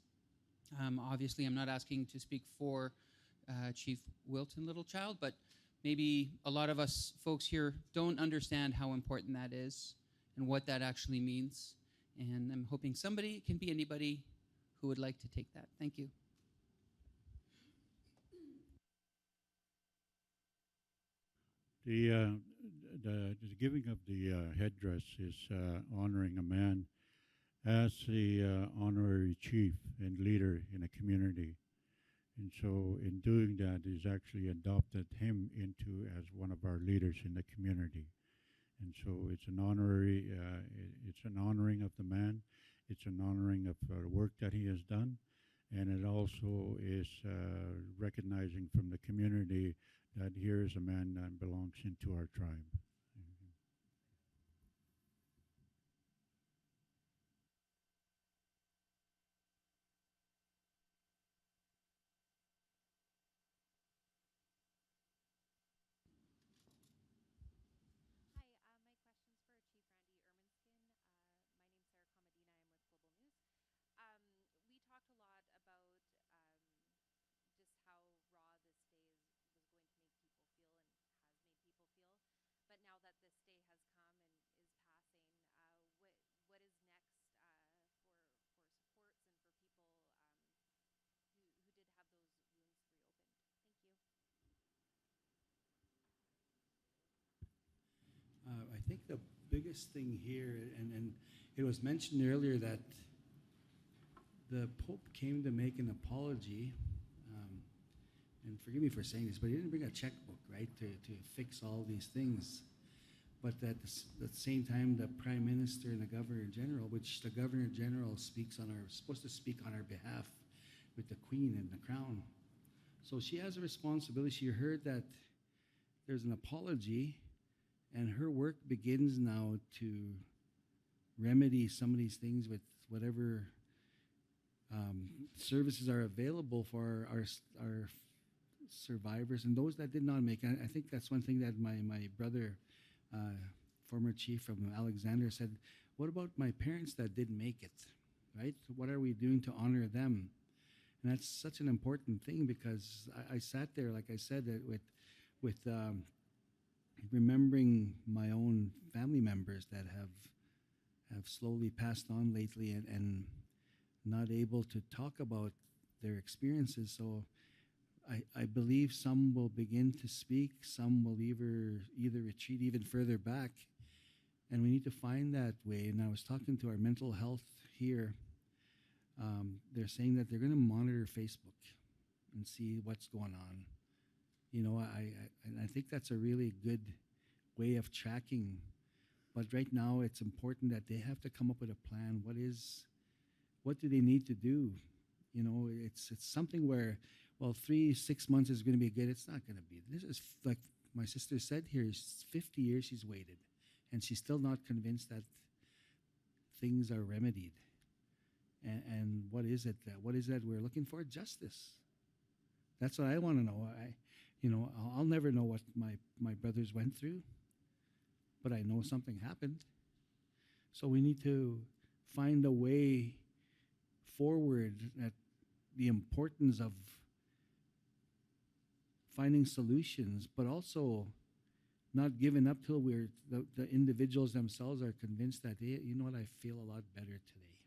Obviously, I'm not asking to speak for Chief Wilton Littlechild, but maybe a lot of us folks here don't understand how important that is and what that actually means. And I'm hoping somebody, it can be anybody, who would like to take that. Thank you. The giving of the headdress is honoring a man as the honorary chief and leader in a community. And so in doing that, he's actually adopted him into as one of our leaders in the community. And so it's an honorary, it's an honoring of the man. It's an honoring of the work that he has done. And it also is recognizing from the community that here is a man that belongs into our tribe. Hi, my question's for Chief Randy Ermineskin. My name's Sarah Comadina. I'm with Global News. We talked a lot about just how raw this day was going to make people feel and has made people feel. But now that this day has come and is passing, what is next for supports and for people who did have those wounds reopened? Thank you. I think the biggest thing here, and it was mentioned earlier that the Pope came to make an apology, and forgive me for saying this, but he didn't bring a checkbook, right, to fix all these things. But at the same time, the Prime Minister and the Governor General, which the Governor General supposed to speak on our behalf with the Queen and the Crown. So she has a responsibility. She heard that there's an apology, and her work begins now to remedy some of these things with whatever services are available for our survivors and those that did not make it. I think that's one thing that my brother, former chief from Alexander, said, what about my parents that didn't make it, right? What are we doing to honor them? And that's such an important thing, because I sat there, like I said, with remembering my own family members that have slowly passed on lately and not able to talk about their experiences. So I believe some will begin to speak, some will either retreat even further back, and we need to find that way. And I was talking to our mental health here. They're saying that they're going to monitor Facebook and see what's going on. You know, I think that's a really good way of tracking. But right now, it's important that they have to come up with a plan. What do they need to do? You know, it's something where, well, 3-6 months is going to be good. It's not going to be. This is, like my sister said here, 50 years she's waited, and she's still not convinced that things are remedied. And what is it that we're looking for? Justice. That's what I want to know. I'll never know what my brothers went through, but I know something happened. So we need to find a way forward at the importance of finding solutions, but also not giving up till the individuals themselves are convinced that, hey, you know what, I feel a lot better today.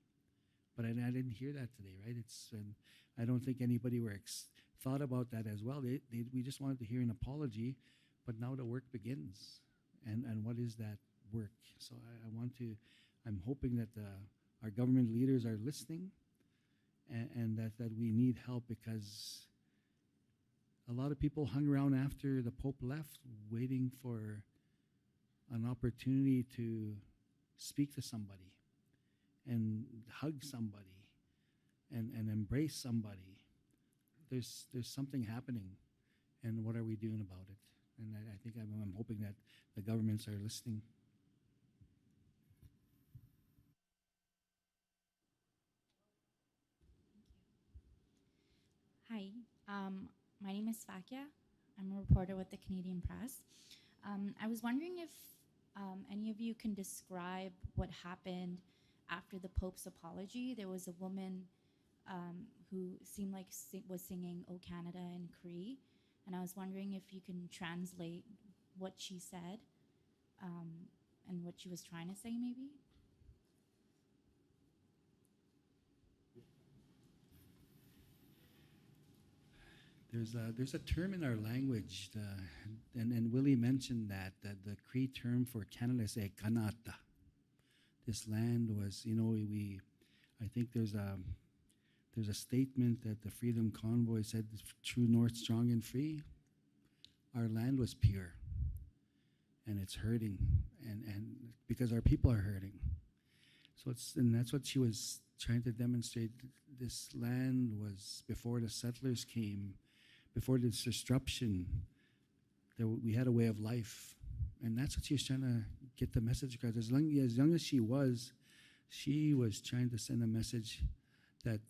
But I didn't hear that today, right? And I don't think anybody thought about that as well. We just wanted to hear an apology, but now the work begins. And what is that work? So I'm hoping that our government leaders are listening, and that we need help, because a lot of people hung around after the Pope left, waiting for an opportunity to speak to somebody and hug somebody and embrace somebody. There's something happening, and what are we doing about it? And I think I'm hoping that the governments are listening. Hi, my name is Fakia. I'm a reporter with the Canadian Press. I was wondering if any of you can describe what happened after the Pope's apology. There was a woman who seemed like was singing "O Canada" in Cree, and I was wondering if you can translate what she said and what she was trying to say, maybe. There's a term in our language, and Willie mentioned that the Cree term for Canada is e kanata. this land was, I think there's a statement that the Freedom Convoy said, true north, strong and free. Our land was pure, and it's hurting, and because our people are hurting. So and that's what she was trying to demonstrate. This land was, before the settlers came, before this disruption, we had a way of life. And that's what she was trying to get the message across. As young as she was trying to send a message that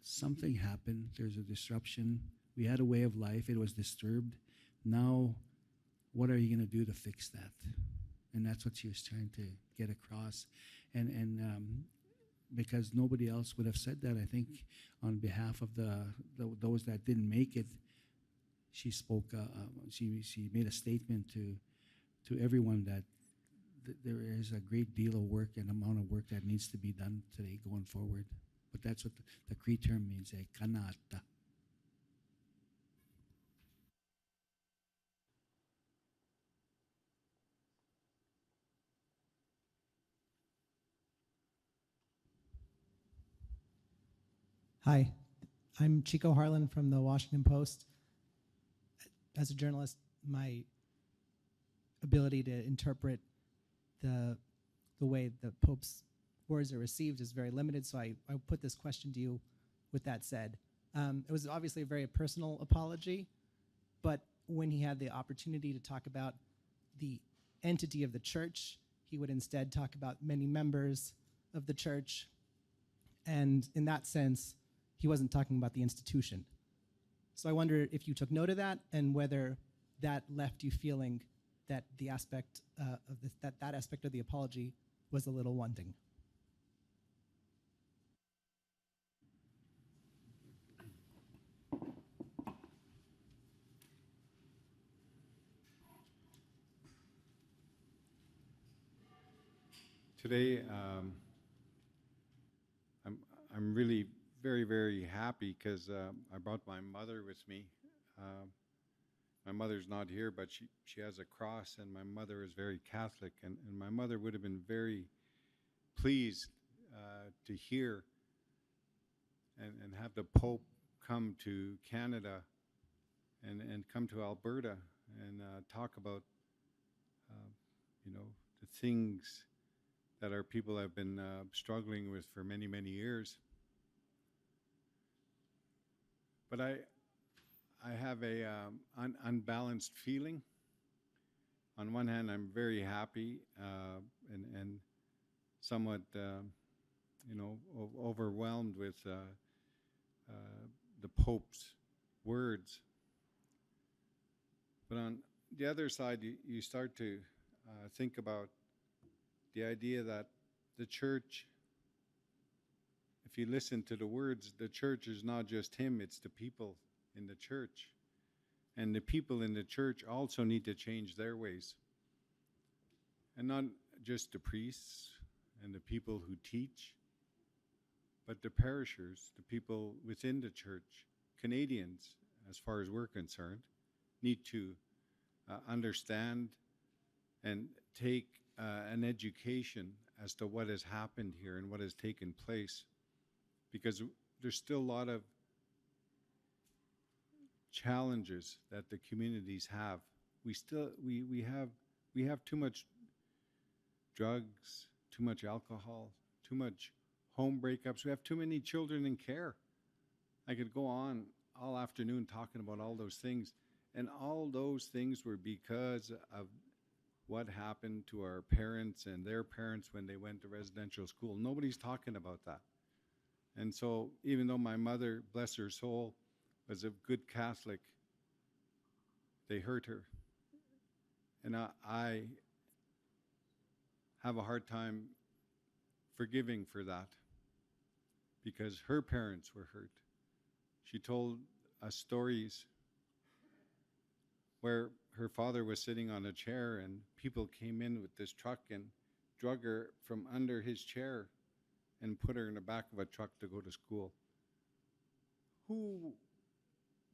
something happened, there's a disruption, we had a way of life, it was disturbed. Now, what are you going to do to fix that? And that's what she was trying to get across. And because nobody else would have said that, I think on behalf of those that didn't make it, she spoke, she made a statement to everyone that there is a great deal of work and amount of work that needs to be done today going forward. But that's what the Cree term means, kanata. Hi, I'm Chico Harlan from the Washington Post. As a journalist, my ability to interpret the way the Pope's words are received is very limited, so I put this question to you with that said. It was obviously a very personal apology, but when he had the opportunity to talk about the entity of the church, he would instead talk about many members of the church, and in that sense, he wasn't talking about the institution. So I wonder if you took note of that and whether that left you feeling that the aspect that aspect of the apology was a little wanting. Today, I'm really very, very happy because I brought my mother with me. My mother's not here, but she has a cross, and my mother is very Catholic, and my mother would have been very pleased to hear and have the Pope come to Canada and come to Alberta and talk about the things that our people have been struggling with for many, many years. But I have a unbalanced feeling. On one hand, I'm very happy and somewhat, overwhelmed with the Pope's words. But on the other side, you start to think about the idea that the church, if you listen to the words, the church is not just him, it's the people in the church. And the people in the church also need to change their ways. And not just the priests and the people who teach, but the parishers, the people within the church, Canadians, as far as we're concerned, need to understand and take an education as to what has happened here and what has taken place. Because there's still a lot of challenges that the communities have. We have too much drugs, too much alcohol, too much home breakups. We have too many children in care. I could go on all afternoon talking about all those things, and all those things were because of what happened to our parents and their parents when they went to residential school. Nobody's talking about that. And so even though my mother, bless her soul, was a good Catholic, they hurt her. And I have a hard time forgiving for that because her parents were hurt. She told us stories where her father was sitting on a chair and people came in with this truck and drug her from under his chair and put her in the back of a truck to go to school. Who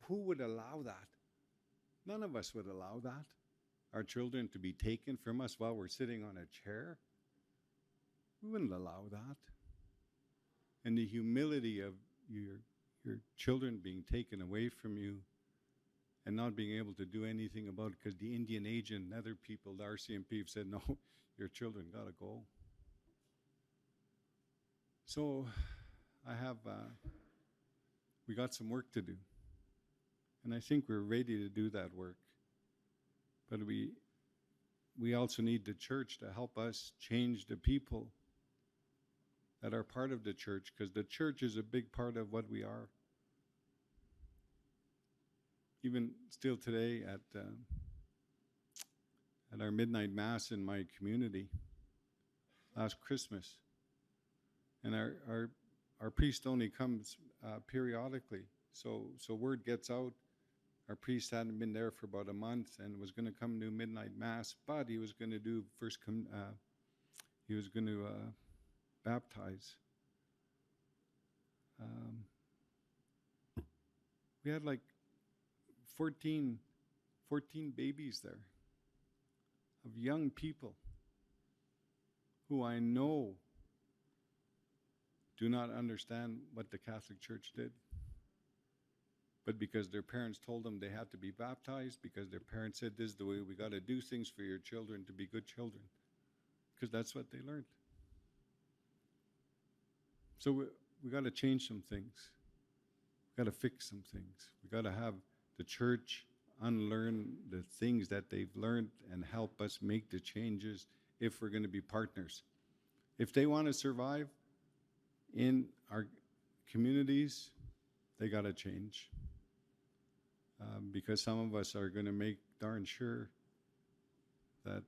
would allow that? None of us would allow that. Our children to be taken from us while we're sitting on a chair. We wouldn't allow that. And the humility of your children being taken away from you and not being able to do anything about it because the Indian agent and other people, the RCMP, have said, no, your children got to go. So we got some work to do. And I think we're ready to do that work. But we also need the church to help us change the people that are part of the church, because the church is a big part of what we are. Even still today at our midnight mass in my community last Christmas, and our priest only comes periodically, so word gets out. Our priest hadn't been there for about a month and was going to come to midnight mass, but he was going to do baptize. We had like 14 babies there of young people who I know do not understand what the Catholic Church did. But because their parents told them they had to be baptized, because their parents said this is the way we got to do things for your children to be good children, because that's what they learned. So we got to change some things. We got to fix some things. We got to have the church unlearn the things that they've learned and help us make the changes if we're going to be partners. If they want to survive in our communities, they got to change. Because some of us are going to make darn sure that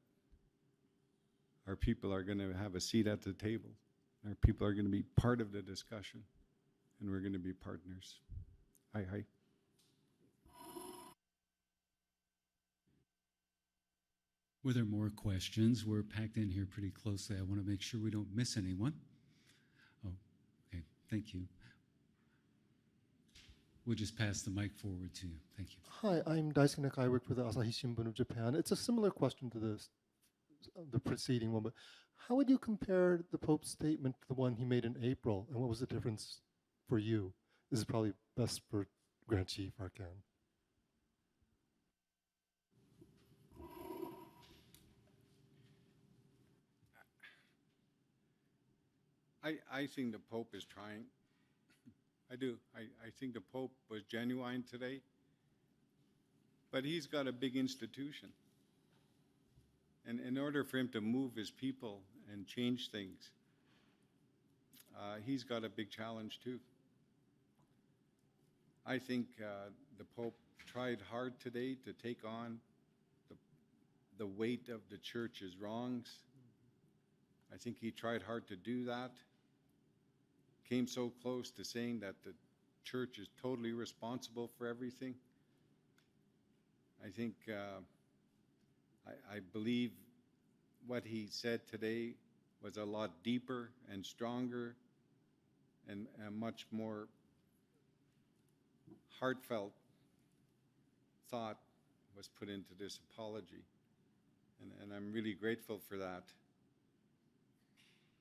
our people are going to have a seat at the table. Our people are going to be part of the discussion, and we're going to be partners. Hi. Were there more questions? We're packed in here pretty closely. I want to make sure we don't miss anyone. Oh, okay. Thank you. We'll just pass the mic forward to you. Thank you. Hi, I'm Daisuke Nakai. I work for the Asahi Shimbun of Japan. It's a similar question to the preceding one, but how would you compare the Pope's statement to the one he made in April, and what was the difference for you? This is probably best for Grand Chief Arcand. I think the Pope is trying. I do. I think the Pope was genuine today, but he's got a big institution. And in order for him to move his people and change things, he's got a big challenge too. I think the Pope tried hard today to take on the weight of the church's wrongs. I think he tried hard to do that. Came so close to saying that the church is totally responsible for everything. I think, I believe what he said today was a lot deeper and stronger and a much more heartfelt thought was put into this apology. And I'm really grateful for that.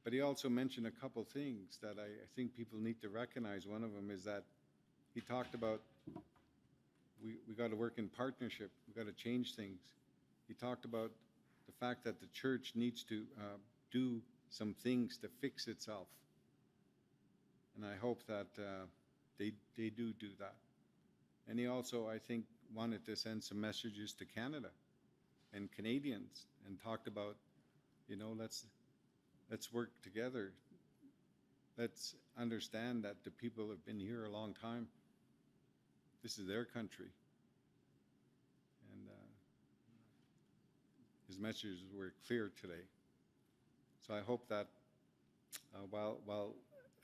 But he also mentioned a couple things that I think people need to recognize. One of them is that he talked about we got to work in partnership. We got to change things. He talked about the fact that the church needs to do some things to fix itself. And I hope that they do that. And he also, I think, wanted to send some messages to Canada and Canadians and talked about, let's work together. Let's understand that the people have been here a long time. This is their country. And his messages were clear today. So I hope that while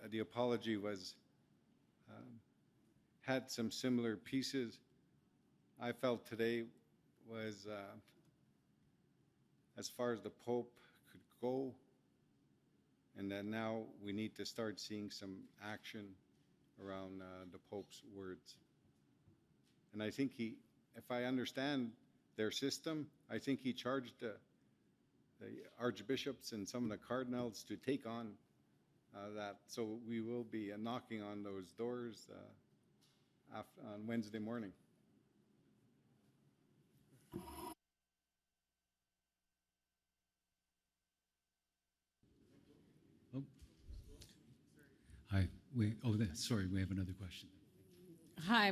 the apology was had some similar pieces, I felt today was as far as the Pope could go, and that now we need to start seeing some action around the Pope's words. And I think if I understand their system, I think he charged the archbishops and some of the cardinals to take on that. So we will be knocking on those doors on Wednesday morning. Oh. Hi. Sorry, we have another question. Hi,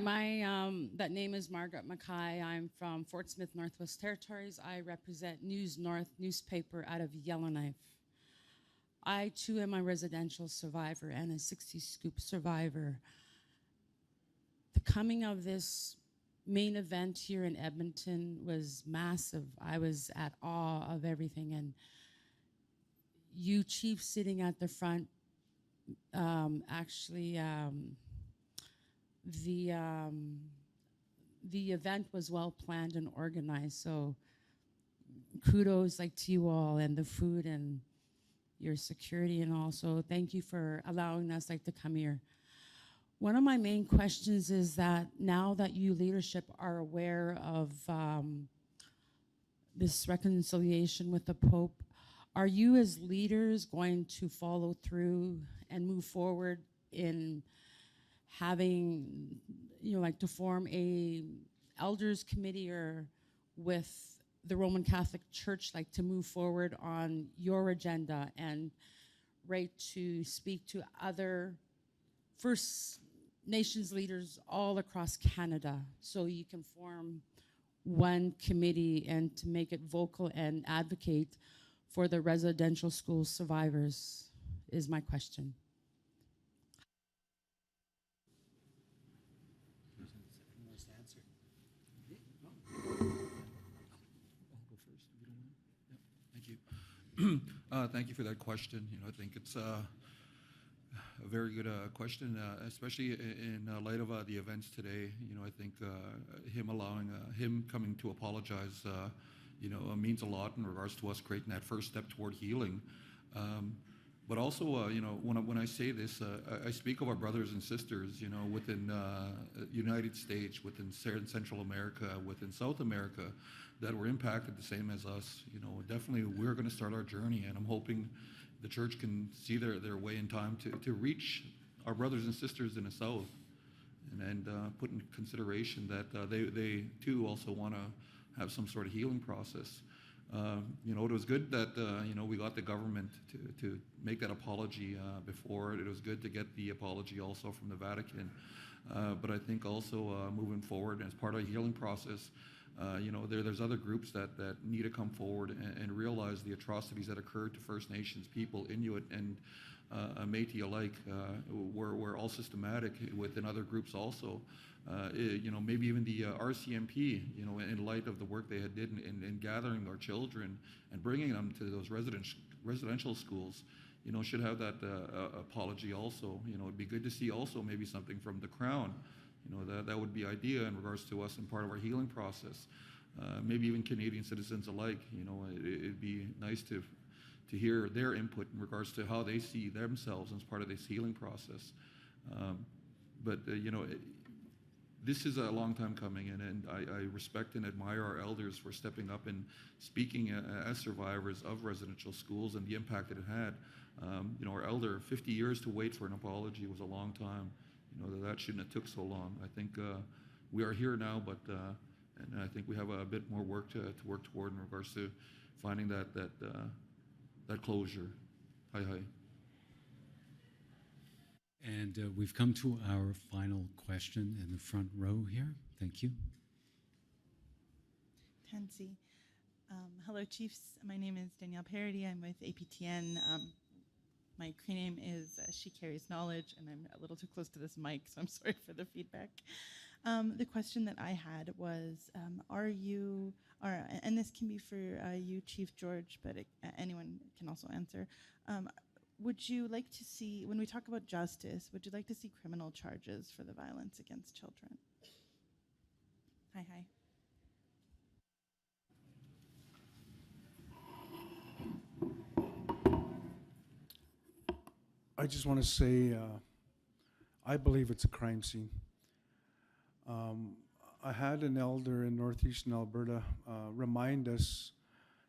that name is Margaret Mackay. I'm from Fort Smith, Northwest Territories. I represent News North newspaper out of Yellowknife. I too am a residential survivor and a 60 scoop survivor. The coming of this main event here in Edmonton was massive. I was at awe of everything, and you chief sitting at the front, the event was well planned and organized, so kudos to you all, and the food and your security, and also thank you for allowing us to come here. One of my main questions is that now that you leadership are aware of this reconciliation with the Pope, are you as leaders going to follow through and move forward in having, to form a elders committee or with the Roman Catholic Church, to move forward on your agenda and to speak to other First Nations leaders all across Canada, so you can form one committee and to make it vocal and advocate for the residential school survivors, is my question. Thank you for that question. I think it's a very good question, especially in light of the events today. I think him coming to apologize, means a lot in regards to us creating that first step toward healing. But also, when I say this, I speak of our brothers and sisters, within the United States, within Central America, within South America, that were impacted the same as us. Definitely we're going to start our journey, and I'm hoping the church can see their way in time to reach our brothers and sisters in the South, and put in consideration that they too also want to have some sort of healing process. It was good that we got the government to make that apology before. It was good to get the apology also from the Vatican. But I think also moving forward as part of a healing process, there's other groups that need to come forward and realize the atrocities that occurred to First Nations people, Inuit and Métis alike, were all systematic within other groups also. Maybe even the RCMP, in light of the work they had did in gathering our children and bringing them to those residential schools, should have that apology also. It'd be good to see also maybe something from the Crown. That would be ideal in regards to us and part of our healing process. Maybe even Canadian citizens alike. It'd be nice to hear their input in regards to how they see themselves as part of this healing process. This is a long time coming, and I respect and admire our elders for stepping up and speaking as survivors of residential schools and the impact that it had. Our elder, 50 years to wait for an apology was a long time. That shouldn't have took so long. I think we are here now, and I think we have a bit more work to work toward in regards to finding that closure. Hi. And we've come to our final question in the front row here. Thank you. Tansy. Hello, Chiefs. My name is Danielle Parody. I'm with APTN. My Cree name is She Carries Knowledge, and I'm a little too close to this mic, so I'm sorry for the feedback. The question that I had was, and this can be for you, Chief George, but anyone can also answer. Would you like to see, when we talk about justice, would you like to see criminal charges for the violence against children? Hi. I just want to say, I believe it's a crime scene. I had an elder in northeastern Alberta remind us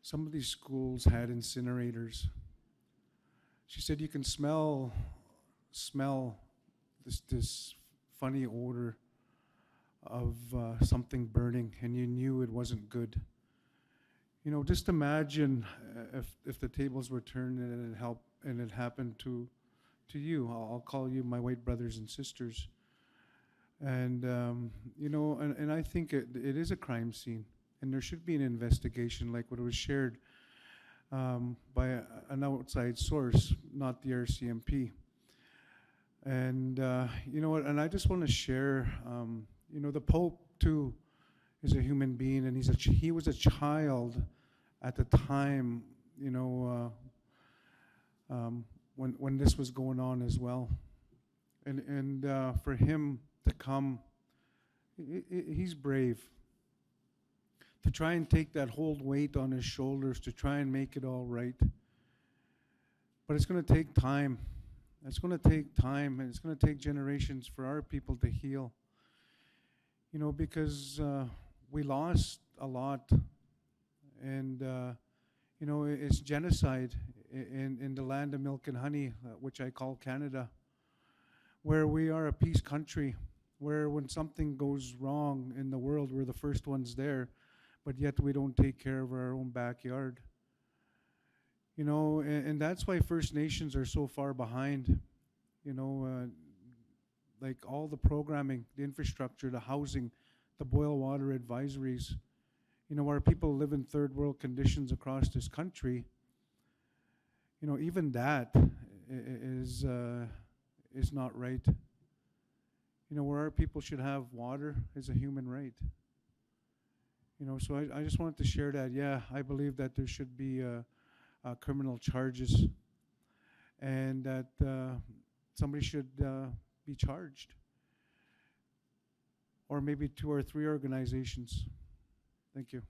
some of these schools had incinerators. She said you can smell this funny odor of something burning, and you knew it wasn't good. You know, just imagine if the tables were turned and it happened to you. I'll call you my white brothers and sisters. And you know, and I think it is a crime scene, and there should be an investigation like what was shared by an outside source, not the RCMP. And you know what? And I just want to share. You know, the Pope too is a human being, and he was a child at the time. You know, when this was going on as well, and for him to come, he's brave. To try and take that whole weight on his shoulders to try and make it all right. But it's going to take time. It's going to take time, and it's going to take generations for our people to heal. You know, because we lost a lot, and you know, it's genocide in the land of milk and honey, which I call Canada, where we are a peace country, where when something goes wrong in the world, we're the first ones there, but yet we don't take care of our own backyard. You know, and that's why First Nations are so far behind. You know, like all the programming, the infrastructure, the housing, the boil water advisories. You know, our people live in third world conditions across this country. You know, even that is not right. You know, where our people should have water is a human right. You know, so I just wanted to share that. Yeah, I believe that there should be criminal charges, and that somebody should be charged, or maybe 2 or 3 organizations. Thank you.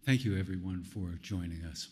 Thank you, everyone, for joining us.